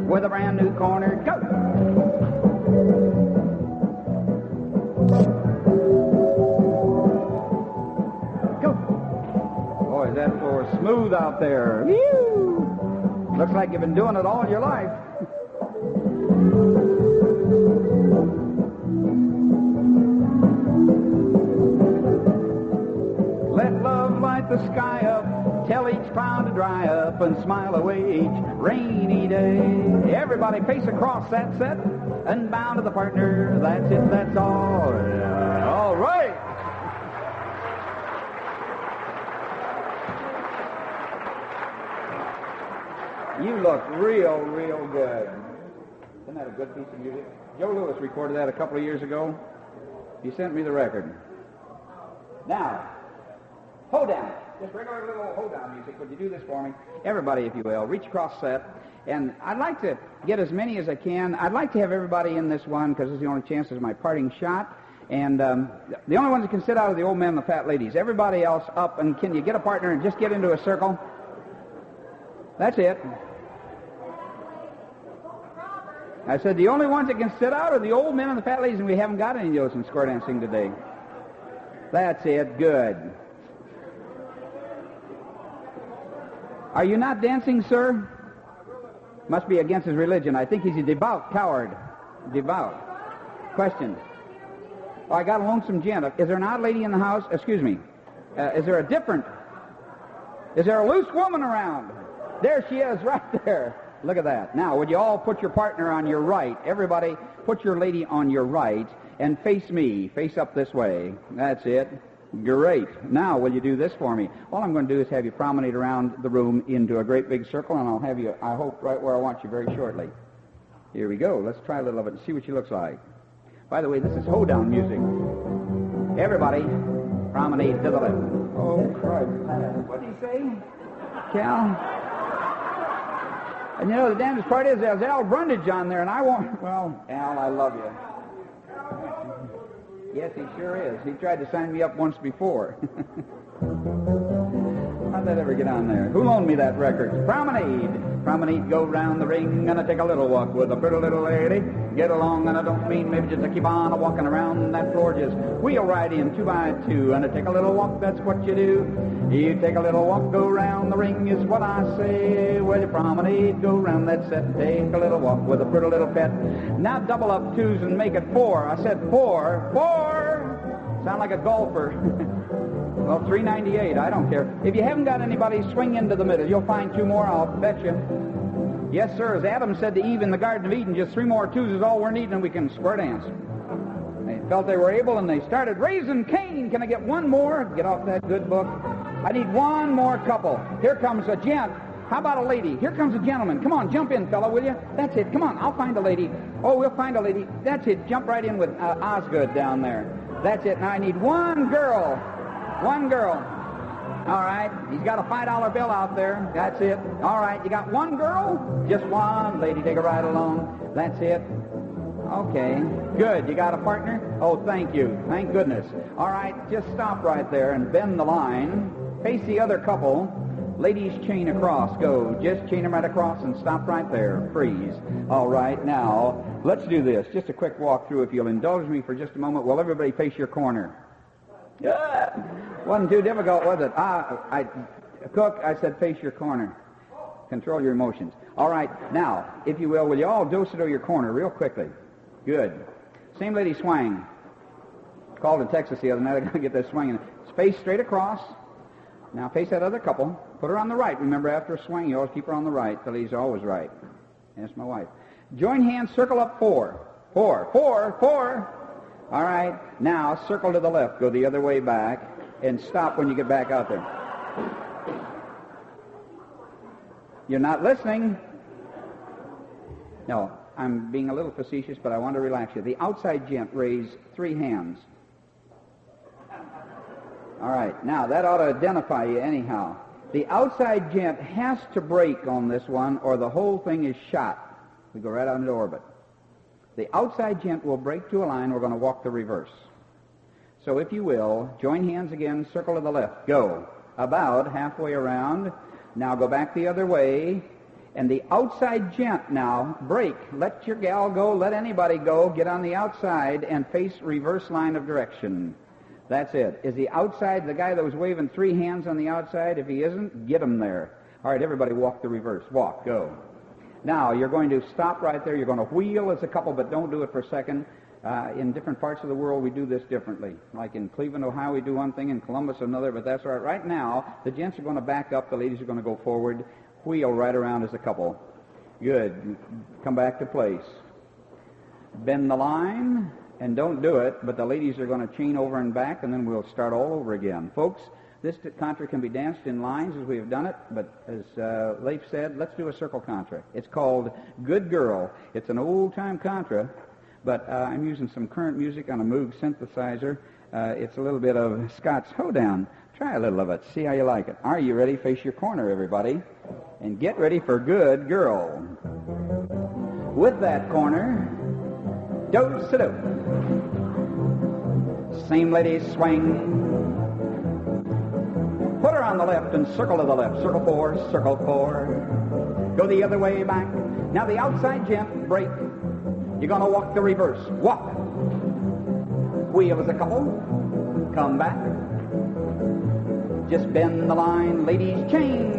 with a brand new corner. Go! Go! Boy, is that floor smooth out there. Whew. Looks like you've been doing it all your life. Let love light the sky up. Tell each cloud to dry up and smile away each rainy day. Everybody face across that set and bow to the partner. That's it, that's all. All right. You look real, real good. Isn't that a good piece of music? Joe Lewis recorded that a couple of years ago. He sent me the record. Now, hold down. Just regular little hold-down music. Would you do this for me? Everybody, if you will. Reach across set. And I'd like to get as many as I can. I'd like to have everybody in this one because it's the only chance. It's my parting shot. And the only ones that can sit out are the old men and the fat ladies. Everybody else up. And can you get a partner and just get into a circle? That's it. I said the only ones that can sit out are the old men and the fat ladies, and we haven't got any of those in square dancing today. That's it. Good. Are you not dancing, sir? Must be against his religion. I think he's a devout coward. Devout. Question. Oh, I got a lonesome gent. Is there an odd lady in the house? Excuse me. Is there a loose woman around? There she is, right there. Look at that. Now, would you all put your partner on your right? Everybody, put your lady on your right and face me. Face up this way. That's it. Great. Now, will you do this for me? All I'm going to do is have you promenade around the room into a great big circle, and I'll have you, I hope, right where I want you very shortly. Here we go. Let's try a little of it and see what she looks like. By the way, this is hoedown music. Everybody, promenade to the left. Oh, Christ. What did he say? Cal? And you know, the damnedest part is there's Al Brundage on there, and I won't... Well, Al, I love you. Yes, he sure is. He tried to sign me up once before. How'd that ever get on there? Who loaned me that record? Promenade. Promenade, go round the ring, and I take a little walk with a pretty little lady. Get along, and I don't mean maybe just to keep on walking around that floor. Just wheel right in 2 by 2, and I take a little walk, that's what you do. You take a little walk, go round the ring is what I say. Well, you promenade, go round that set, and take a little walk with a pretty little pet. Now double up 2s and make it 4. I said 4. 4! Sound like a golfer. Well, $3.98, I don't care. If you haven't got anybody, swing into the middle. You'll find 2 more, I'll bet you. Yes, sir, as Adam said to Eve in the Garden of Eden, just 3 more 2s is all we're needing, and we can square dance. They felt they were able, and they started raising Cain. Can I get 1 more? Get off that good book. I need one more couple. Here comes a gent. How about a lady? Here comes a gentleman. Come on, jump in, fella, will you? That's it. Come on, I'll find a lady. Oh, we'll find a lady. That's it. Jump right in with Osgood down there. That's it. Now I need one girl. One girl. All right. He's got a $5 bill out there. That's it. All right. You got one girl? Just one lady. Take her right along. That's it. Okay. Good. You got a partner? Oh, thank you. Thank goodness. All right. Just stop right there and bend the line. Face the other couple. Ladies, chain across. Go. Just chain them right across and stop right there. Freeze. All right. Now, let's do this. Just a quick walk through. If you'll indulge me for just a moment, will everybody face your corner? Yeah. Wasn't too difficult, was it? Cook, I said face your corner. Control your emotions. All right. Now, if you will you all do-so-do your corner real quickly? Good. Same lady swang. Called in Texas the other night. I got to get this swinging. Face straight across. Now face that other couple. Put her on the right. Remember, after a swing, you always keep her on the right. The lady's always right. That's my wife. Join hands, circle up 4. 4, 4, 4. All right. Now, circle to the left. Go the other way back. And stop when you get back out there. You're not listening. No, I'm being a little facetious, but I want to relax you. The outside gent raised 3 hands. All right. Now, that ought to identify you anyhow. The outside gent has to break on this one, or the whole thing is shot. We go right out into orbit. The outside gent will break to a line. We're going to walk the reverse. So if you will, join hands again, circle to the left. Go. About halfway around. Now go back the other way. And the outside gent now, break. Let your gal go. Let anybody go. Get on the outside and face reverse line of direction. That's it. Is the outside the guy that was waving 3 hands on the outside? If he isn't, get him there. All right, everybody walk the reverse. Walk. Go. Now, you're going to stop right there. You're going to wheel as a couple, but don't do it for a second. In different parts of the world, we do this differently. Like in Cleveland, Ohio, we do one thing, in Columbus another, but that's all right. Right now, the gents are going to back up, the ladies are going to go forward, wheel right around as a couple. Good. Come back to place. Bend the line, and don't do it, but the ladies are going to chain over and back, and then we'll start all over again. Folks, this contra can be danced in lines as we have done it, but as Leif said, let's do a circle contra. It's called Good Girl. It's an old-time contra, but I'm using some current music on a Moog synthesizer. It's a little bit of Scott's Hoedown. Try a little of it. See how you like it. Are you ready? Face your corner, everybody. And get ready for Good Girl. With that corner, do-sa-do. Same lady swing. Put her on the left and circle to the left. Circle 4, circle 4. Go the other way back. Now the outside gent, break. You're going to walk the reverse. Walk. Wheel as a couple. Come back. Just bend the line. Ladies, chain.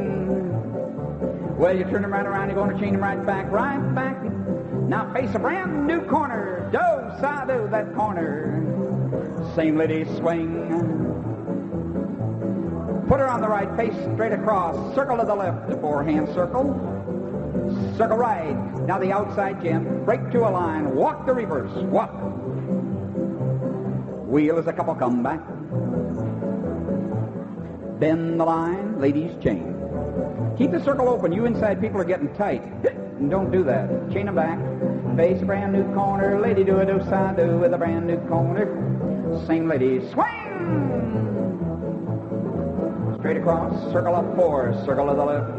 Well, you turn them right around. You're going to chain them right back. Right back. Now face a brand new corner. Do-sa-do that corner. Same lady swing. Put her on the right, face straight across. Circle to the left, the 4-hand circle. Circle right. Now the outside gent, break to a line. Walk the reverse. Walk. Wheel as a couple, come back. Bend the line, ladies chain. Keep the circle open. You inside people are getting tight. And don't do that. Chain them back. Face a brand new corner. Lady do a do-sa-do with a brand new corner. Same lady swing. Straight across, circle up 4, circle to the left.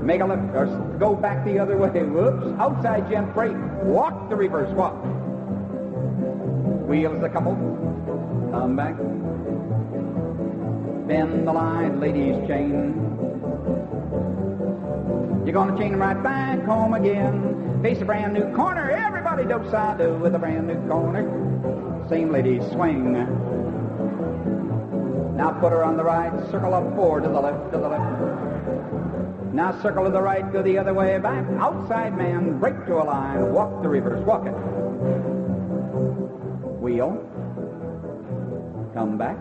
Make a left, or go back the other way. Whoops. Outside gent break. Walk the reverse, walk. Wheels a couple. Come back. Bend the line, ladies chain. You're going to chain them right back home again. Face a brand new corner. Everybody do-sa-do with a brand new corner. Same lady swing. Now put her on the right, circle up 4 to the left, to the left. Now circle to the right, go the other way back. Outside man, break to a line, walk the reverse, walk it. Wheel. Come back.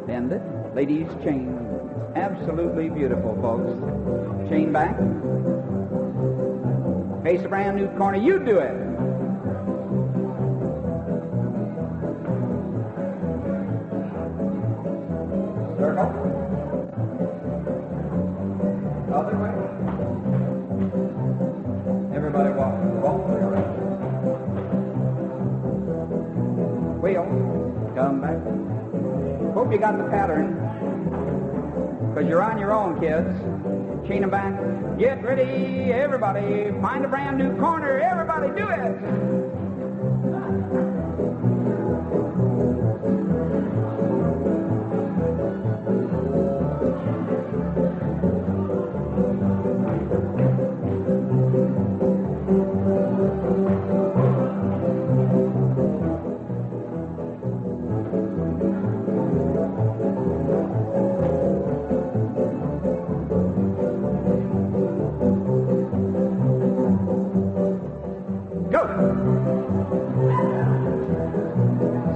Bend it. Ladies chain. Absolutely beautiful, folks. Chain back. Face a brand new corner. You do it. Circle. Other way. Everybody walk the way around. Wheel. Come back. Hope you got the pattern. Because you're on your own, kids. Chain them back. Get ready, everybody. Find a brand new corner. Everybody do it.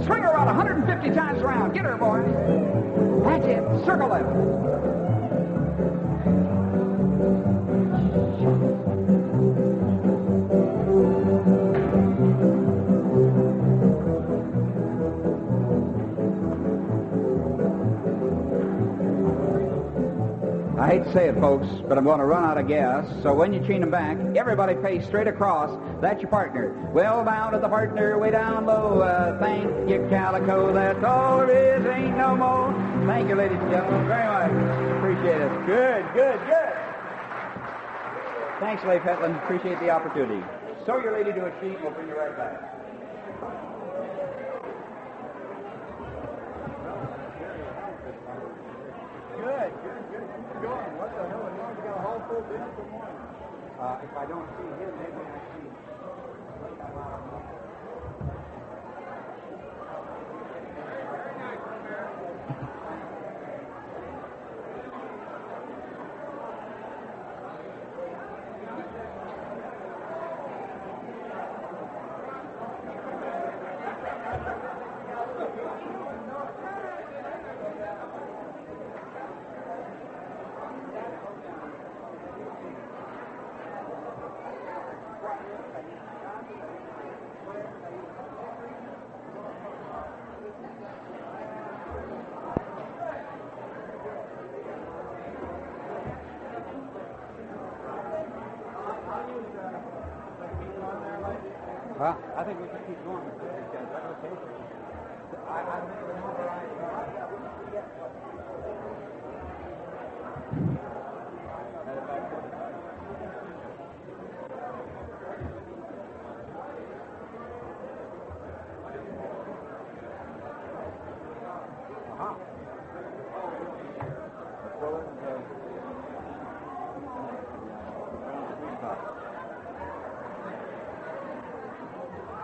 Swing her out 150 times around. Get her, boys. That's it. Circle left. I hate to say it, folks, but I'm going to run out of gas. So when you chain them back, everybody face straight across. That's your partner. Well down to the partner, way down low. Thank you, Calico. That's all there is. Ain't no more. Thank you, ladies and gentlemen, very much. Appreciate it. Good. Thanks, Leif Hetland. Appreciate the opportunity. Sew your lady to a sheet. We'll bring you right back. Good. What the hell? You got a whole full dinner for morning. If I don't see him, maybe I see. Well, I think we should keep going with this. Is that okay? I think we're not right.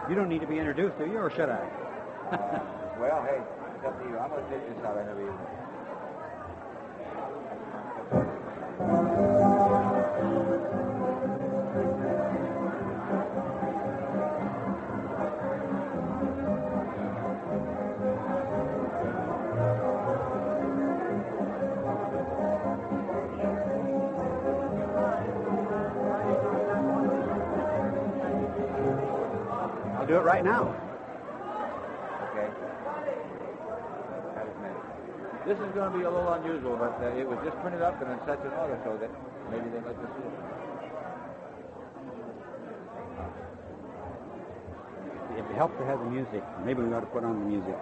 You don't need to be introduced, do you, or should I? Well, hey, it's up to you. I'm going to take this out of here. I'll do it right now. Okay. This is going to be a little unusual, but it was just printed up and in such an order so that maybe they let us see it. It helps to have the music. Maybe we ought to put on the music.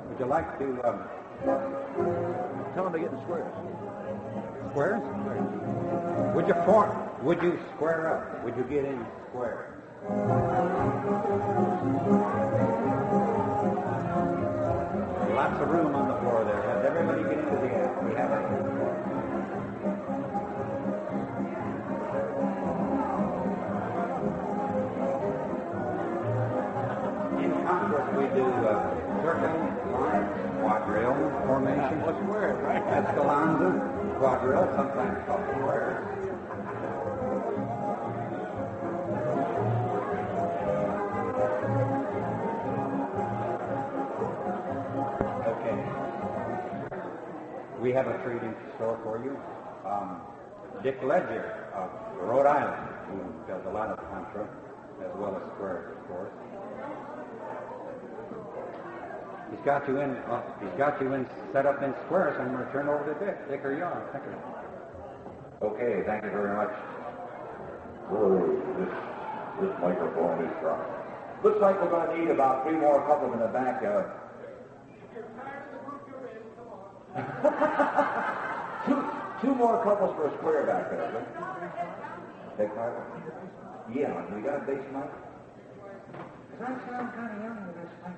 Would you like to Tell them to get in squares. squares? Would you square up? Would you get in square? Lots of room on the floor there. Has everybody get into the air? We have it. In Congress, we do circle, line, quadrille formation. What's squares, right? Escalonza, quadrille, sometimes called squares. We have a treat in store for you. Dick Ledger of Rhode Island, who does a lot of contra, as well as squares, of course. He's got you in, set up in squares. I'm going to turn over the Dick or Yawn. Thank you. Okay, thank you very much. Whoa, this microphone is strong. Looks like we're going to need about 3 more couples in the back. two more couples for a square back there, right? Take 5? Yeah, we got a bass mic? Because I sound kind of young with this mic.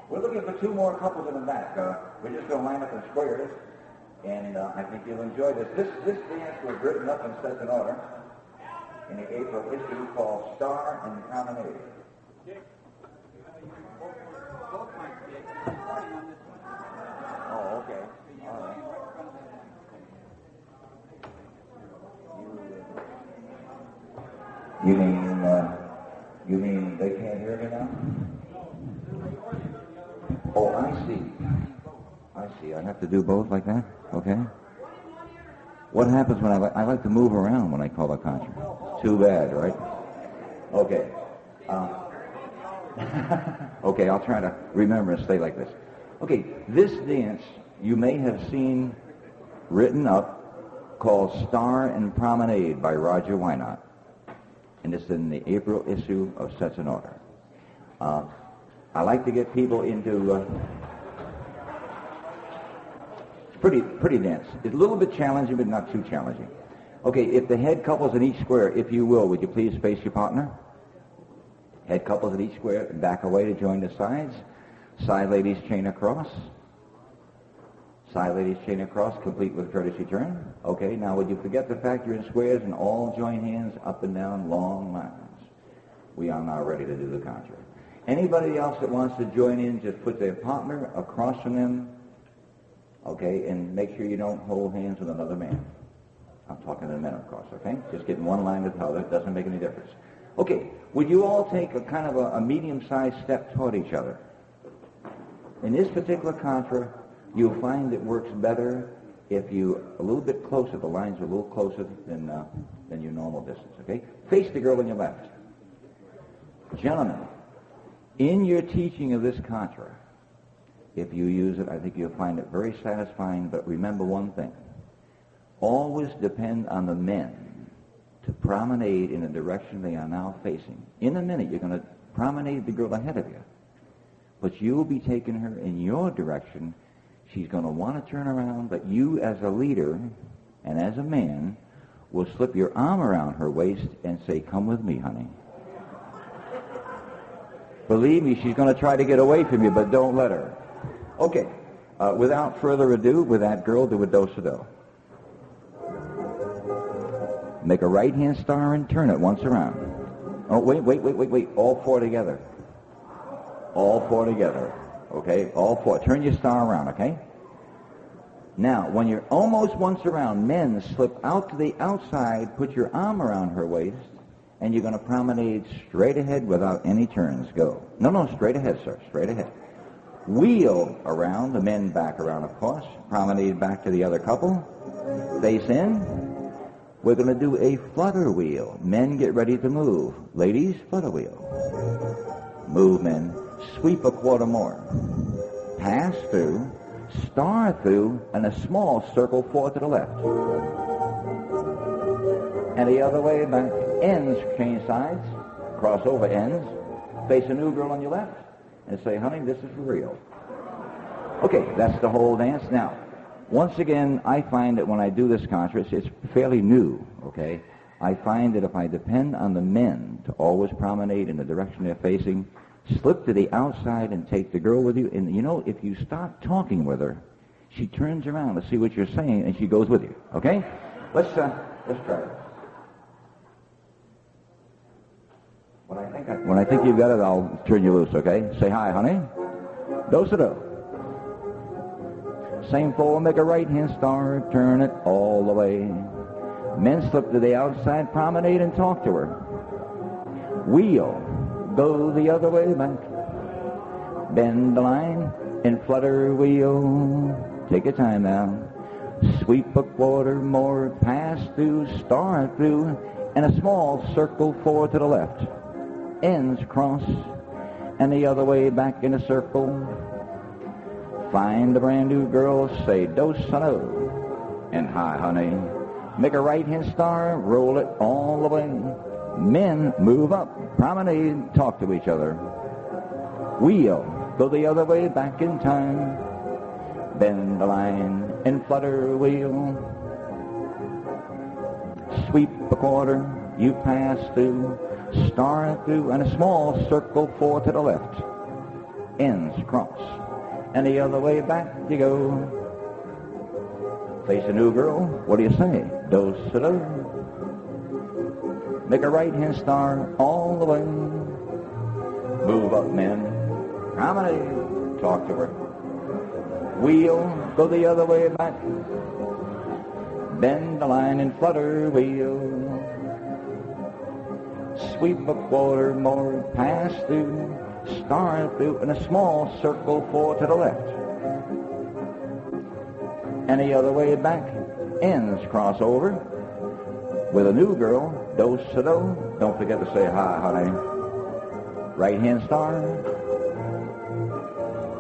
We're looking for 2 more couples in the back. We're just going to line up in squares, and I think you'll enjoy this. This dance was written up and set in order in the April issue called Star and Promenade. Oh, okay. All right. You mean they can't hear me now? Oh, I see. I have to do both like that? Okay. What happens when I like to move around when I call a contra? Too bad, right? Okay. Okay, I'll try to remember and stay like this. Okay, this dance you may have seen written up called Star and Promenade by Roger Wynot. And it's in the April issue of Sets in Order. I like to get people into pretty dance. It's a little bit challenging, but not too challenging. Okay, if the head couples in each square, if you will, would you please face your partner? Head couples in each square, back away to join the sides. Side ladies chain across. Side ladies chain across, complete with courtesy turn. Okay, now would you forget the fact you're in squares and all join hands up and down long lines. We are now ready to do the contra. Anybody else that wants to join in, just put their partner across from them, okay, and make sure you don't hold hands with another man. I'm talking to the men, of course, okay? Just get in one line with the other. It doesn't make any difference. Okay, would you all take a kind of a medium-sized step toward each other? In this particular contra, you'll find it works better if you a little bit closer. The lines are a little closer than your normal distance, okay? Face the girl on your left. Gentlemen, in your teaching of this contra, if you use it, I think you'll find it very satisfying, but remember one thing. Always depend on the men to promenade in the direction they are now facing. In a minute, you're going to promenade the girl ahead of you, but you'll be taking her in your direction. She's going to want to turn around, but you as a leader and as a man will slip your arm around her waist and say, "Come with me, honey." Believe me, she's going to try to get away from you, but don't let her. Okay, without further ado, with that girl, do a do-si-do. Make a right-hand star and turn it once around. Oh, wait. All 4 together. All 4 together. Okay, all 4. Turn your star around, okay? Now, when you're almost once around, men slip out to the outside, put your arm around her waist, and you're going to promenade straight ahead without any turns. Go. No, straight ahead, sir. Straight ahead. Wheel around, the men back around, of course. Promenade back to the other couple. Face in. We're going to do a flutter wheel. Men, get ready to move. Ladies, flutter wheel. Move, men. Sweep a quarter more. Pass through. Star through. And a small circle 4 to the left. And the other way back. Ends, change sides. Cross over ends. Face a new girl on your left. And say, "Honey, this is for real." Okay, that's the whole dance. Now, once again, I find that when I do this contra, it's fairly new, okay? I find that if I depend on the men to always promenade in the direction they're facing, slip to the outside and take the girl with you, and if you start talking with her, she turns around to see what you're saying, and she goes with you, okay? Let's try it. When I think you've got it, I'll turn you loose, okay? Say hi, honey. Do-si-do. Same four, make a right-hand star, turn it all the way. Men slip to the outside, promenade, and talk to her. Wheel, go the other way back. Bend the line and flutter wheel. Take your time now. Sweep a quarter more, pass through, star through, and a small circle 4 to the left. Ends cross, and the other way back in a circle. Find the brand new girl, say dos and oh, and hi honey. Make a right hand star, roll it all the way. Men, move up, promenade, talk to each other. Wheel, go the other way back in time. Bend the line and flutter wheel. Sweep a quarter, you pass through. Star through, and a small circle four to the left. Ends cross, and the other way back you go. Face a new girl, what do you say? Do-si-do. Make a right-hand star all the way. Move up, men. Promenade, talk to her. Wheel, go the other way back. Bend the line and flutter wheel. Sweep a quarter more, pass through, star through, and a small circle four to the left. And the other way back, ends crossover. With a new girl, do-si-do. Don't forget to say hi, honey. Right-hand star.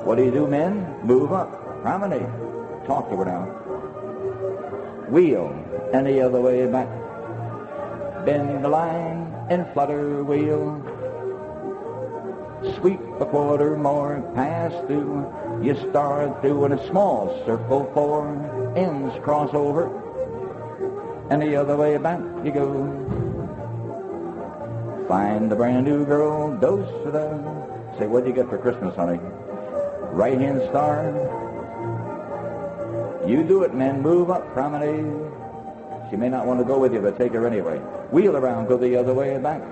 What do you do, men? Move up, promenade. Talk to her now. Wheel, and the other way back. Bend the line and flutter wheel. Sweep a quarter more, pass through. You start through in a small circle four. Ends cross over. And the other way back you go. Find the brand new girl, do-si-do. Say, what'd you get for Christmas, honey? Right-hand star. You do it, men. Move up, promenade. She may not want to go with you, but take her anyway. Wheel around, go the other way back.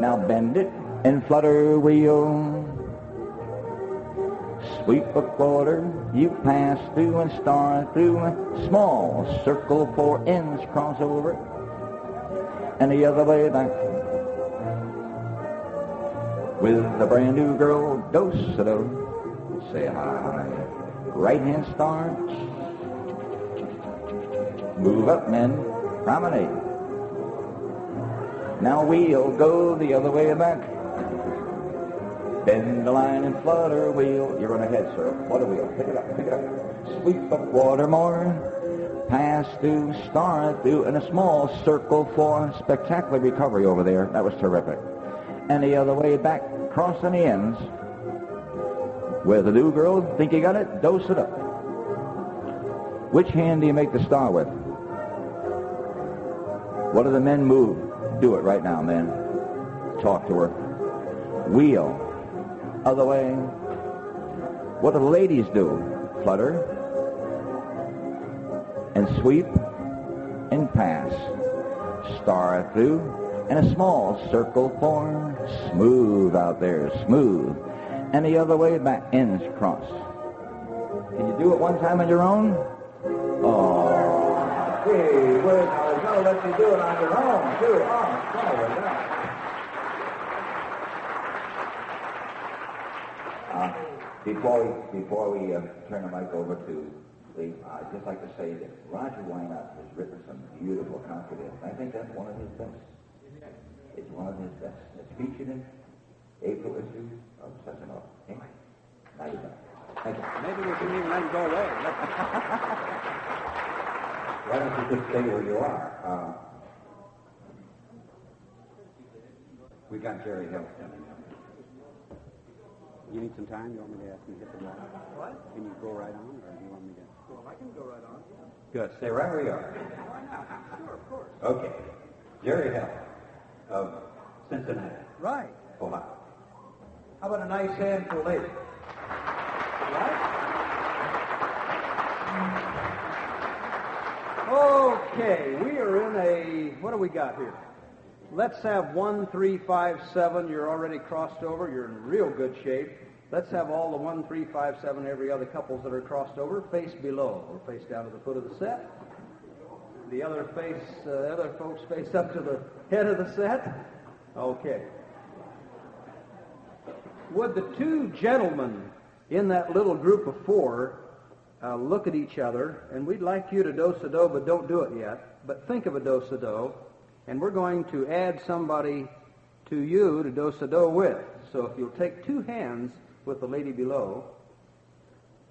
Now bend it and flutter wheel. Sweep a quarter, you pass through and start through. Small circle, four ends cross over. And the other way back. With the brand new girl, do-si-do. Say hi. Right hand star. Move up, men. Promenade. Now wheel, go the other way back. Bend the line and flutter wheel. You're on ahead, sir. Flutter wheel. Pick it up, pick it up. Sweep a quarter more. Pass through, start through, and a small circle for spectacular recovery over there. That was terrific. And the other way back, cross on the ends. With the new girl, think you got it? Dose it up. Which hand do you make the star with? What do the men move? Do it right now, men. Talk to her. Wheel. Other way. What do the ladies do? Flutter. And sweep. And pass. Star through. And a small circle for smooth out there. Smooth. And the other way back. Ends cross. Can you do it one time on your own? Oh. Gee whiz, I was going to let you do it on your own, too. Oh, sorry about that. Before we turn the mic over to Leif, I'd just like to say that Roger Wynot has written some beautiful confidence. I think that's one of his best. It's one of his best. It's featured in April issue of such and all. Okay? Now you go. Thank you. Maybe we shouldn't even let him go away. Why don't you just stay where you are? We got Jerry Hill coming up. You need some time? You want me to ask him to hit the wall? What? Can you go right on, or do you want me to? Well, I can go right on. Good. Stay right where you are. Why not? Sure, of course. Okay. Jerry Hill of Cincinnati, Right. Ohio. How about a nice hand for Leif? Right? Okay, we are in a, what do we got here? Let's have 1, 3, 5, 7. You're already crossed over. You're in real good shape. Let's have all the 1, 3, 5, 7, every other couples that are crossed over face below, or face down to the foot of the set. The other folks face up to the head of the set. Okay. Would the two gentlemen in that little group of four look at each other, and we'd like you to do-si-do, but don't do it yet. But think of a do-si-do, and we're going to add somebody to you to do-si-do with. So if you'll take two hands with the lady below,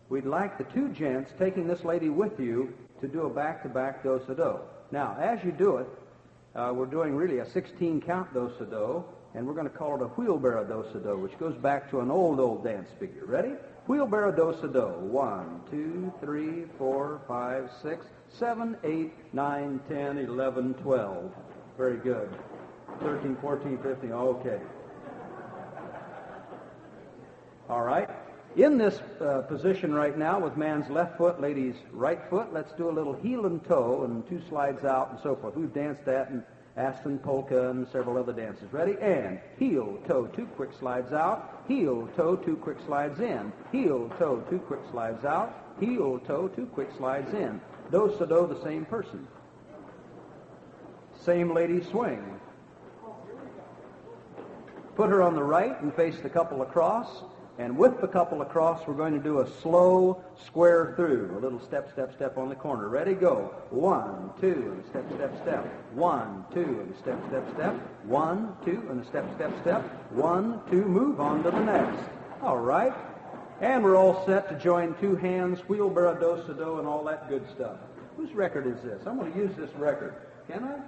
we'd like the two gents taking this lady with you to do a back-to-back do-sa-do. Now, as you do it, we're doing really a 16-count do-sa-do, and we're going to call it a wheelbarrow do-sa-do, which goes back to an old dance figure. Ready? Wheelbarrow do-sa-do. 1, 2, 3, 4, 5, 6, 7, 8, 9, 10, 11, 12. Very good. 13, 14, 15. Okay. All right. In this position right now with man's left foot, lady's right foot, let's do a little heel and toe and 2 slides out and so forth. We've danced that in Aston Polka and several other dances. Ready? And heel, toe, 2 quick slides out. Heel, toe, 2 quick slides in. Heel, toe, 2 quick slides out. Heel, toe, 2 quick slides in. Do-sa-do, the same person. Same lady swing. Put her on the right and face the couple across. And with the couple across, we're going to do a slow square through. A little step, step, step on the corner. Ready? Go. 1, 2, and a step, step, step. 1, 2, and a step, step, step. 1, 2, and a step, step, step. 1, 2, move on to the next. All right. And we're all set to join 2 hands, wheelbarrow, do-sa-do, and all that good stuff. Whose record is this? I'm going to use this record. Can I?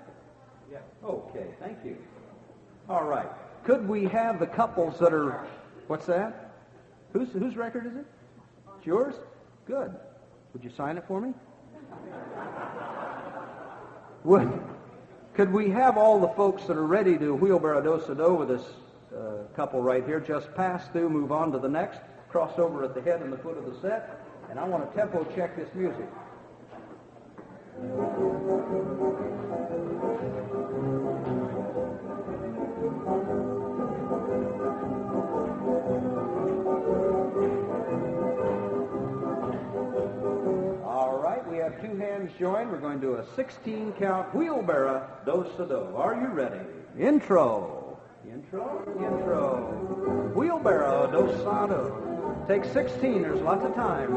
Yeah. Okay, thank you. All right. Could we have the couples that are... What's that? Whose record is it? It's yours? Good. Would you sign it for me? Could we have all the folks that are ready to wheelbarrow do-sa-do with this couple right here just pass through, move on to the next, cross over at the head and the foot of the set, and I want to tempo check this music. We have 2 hands joined. We're going to do a 16-count wheelbarrow do-sa-do. Are you ready? Intro. Intro. Intro. Wheelbarrow do-sa-do. Take 16. There's lots of time.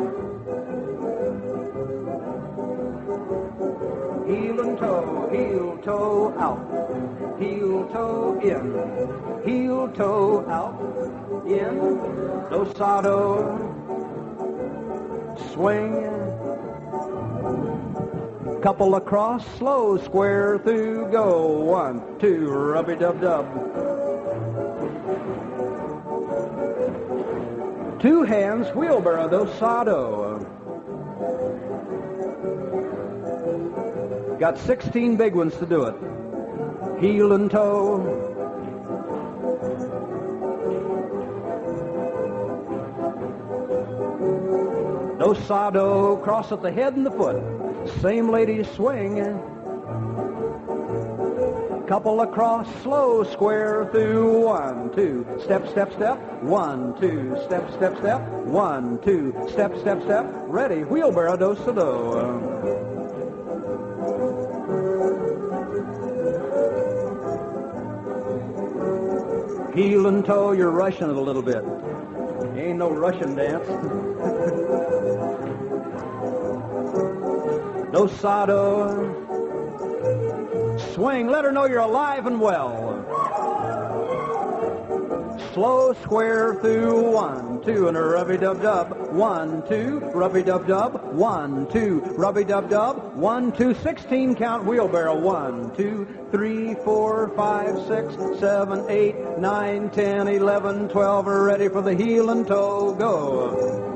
Heel and toe. Heel, toe, out. Heel, toe, in. Heel, toe, out. In. Do-sa-do. Swing. Couple across, slow square through, go. 1, 2, rubby-dub-dub. 2 hands, wheelbarrow do-sa-do. Got 16 big ones to do it. Heel and toe. Do-sa-do, cross at the head and the foot. Same lady swing. Couple across, slow square through. 1, 2, step, step, step. 1, 2, step, step, step. 1, 2, step, step, step. Ready, wheelbarrow do-sa-do. Heel and toe, you're rushing it a little bit. Ain't no Russian dance. Do-sa-do. Swing. Let her know you're alive and well. Slow square through. 1, 2, and a rubby-dub-dub. 1, 2, rubby-dub-dub. 1, 2, rubby-dub-dub. 1, 2, 16 count wheelbarrow. 1, 2, 3, 4, 5, 6, 7, 8, 9, 10, 11, 12. Are ready for the heel and toe. Go.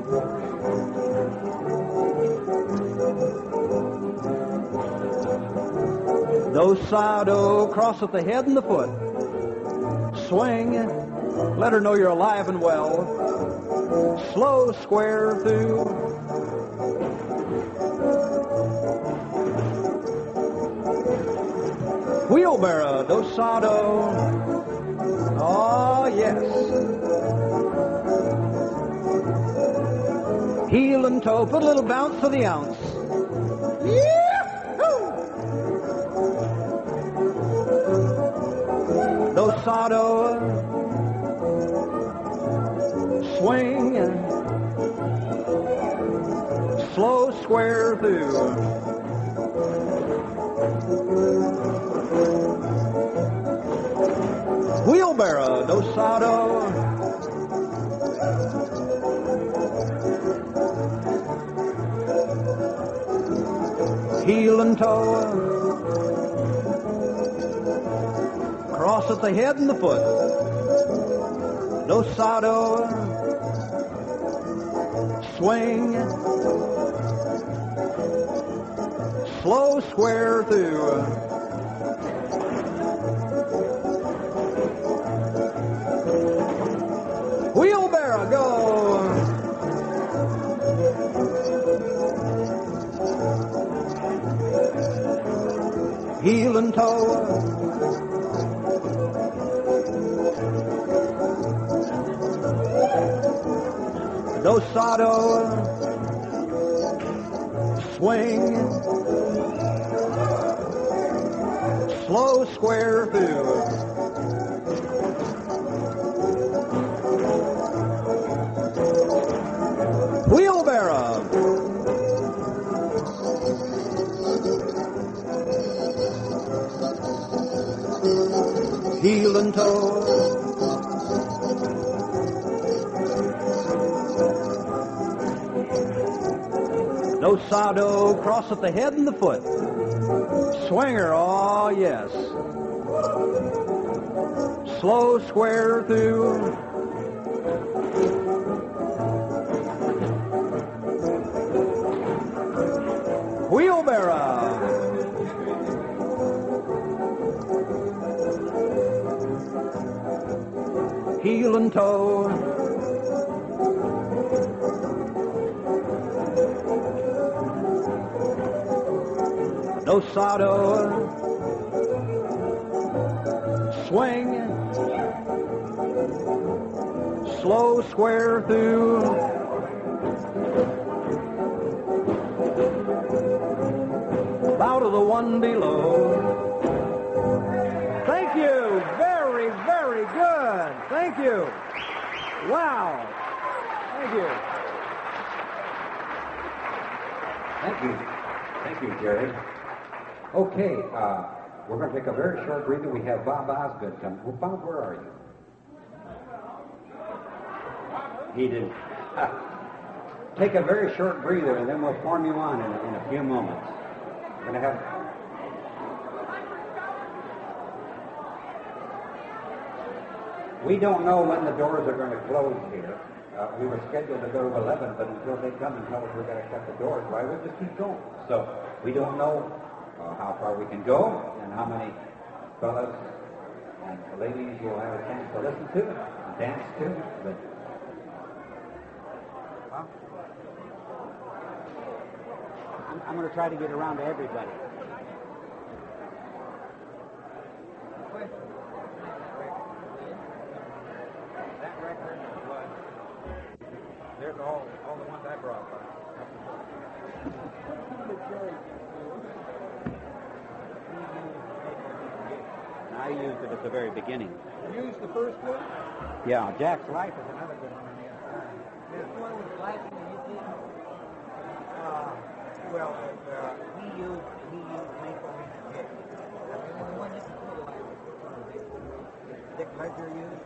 Do-sa-do, cross at the head and the foot. Swing. Let her know you're alive and well. Slow square through. Wheelbarrow, do-sa-do. Oh, yes. Heel and toe, put a little bounce to the ounce. Do-sa-do, swing, slow square through. Wheelbarrow, do-sa-do. heel and toe, cross at the head and the foot, dosado, swing, slow square through, wheelbarrow, go. Heel and toe, dosado, swing, slow square through, wheelbarrow, heel and toe, dosado, cross at the head and the foot, swinger, oh yes, slow square through, wheelbarrow, heel and toe, dosado, swing, slow square through, bow to the one below. Thank you. Very, very good. Thank you. Wow. Thank you. Thank you. Thank you, Jerry. Okay, we're going to take a very short breather. We have Bob Osgood coming. Well, Bob, where are you? He didn't. Take a very short breather, and then we'll form you on in a few moments. We're going to have... We don't know when the doors are going to close here. We were scheduled to go to 11, but until they come and tell us we're going to shut the doors, why, we'll just keep going. So we don't know how far we can go and how many fellas and ladies you'll have a chance to listen to and dance to. But I'm going to try to get around to everybody. That record was... There's all the ones I brought. And I used it at the very beginning. You used the first one? Yeah, Jack's Life is another good one on the other side. This one was Life in the UK? Well, he used Maple Leaf Jig. And the one just before the Life was Dick Ledger used?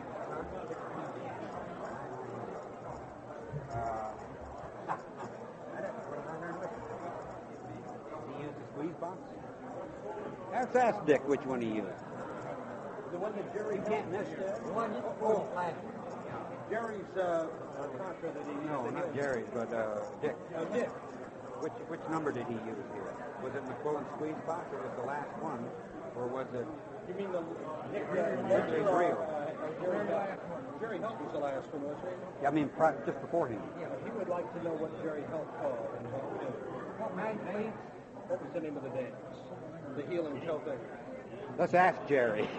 He used the squeeze box? Let's ask Dick which one he used. The one that Jerry can't miss it. The one just before the Life. Jerry's Contra that he used. No, not Jerry's, but Dick. Dick. Which number did he use here? Was it McQuillan squeeze box, or was the last one, or was it? You mean the Jerry's real? Jerry Help was the last one, wasn't he? Yeah, I mean just before him. Yeah, he would like to know what Jerry Help called and what he did. What was the name of the dance? The heel and toe thing. Let's ask Jerry.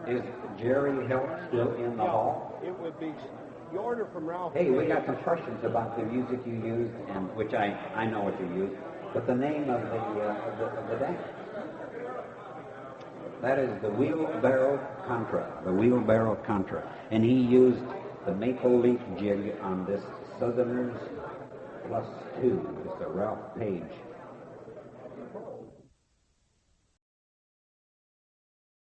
Is Jerry Help still in the hall? It would be the order from Ralph. Hey, we got some questions about the music you used, and which I know what you used, but the name of the dance. That is the Wheelbarrow Contra, the Wheelbarrow Contra, and he used the Maple Leaf Jig on this Southerners +2. It's a Ralph Page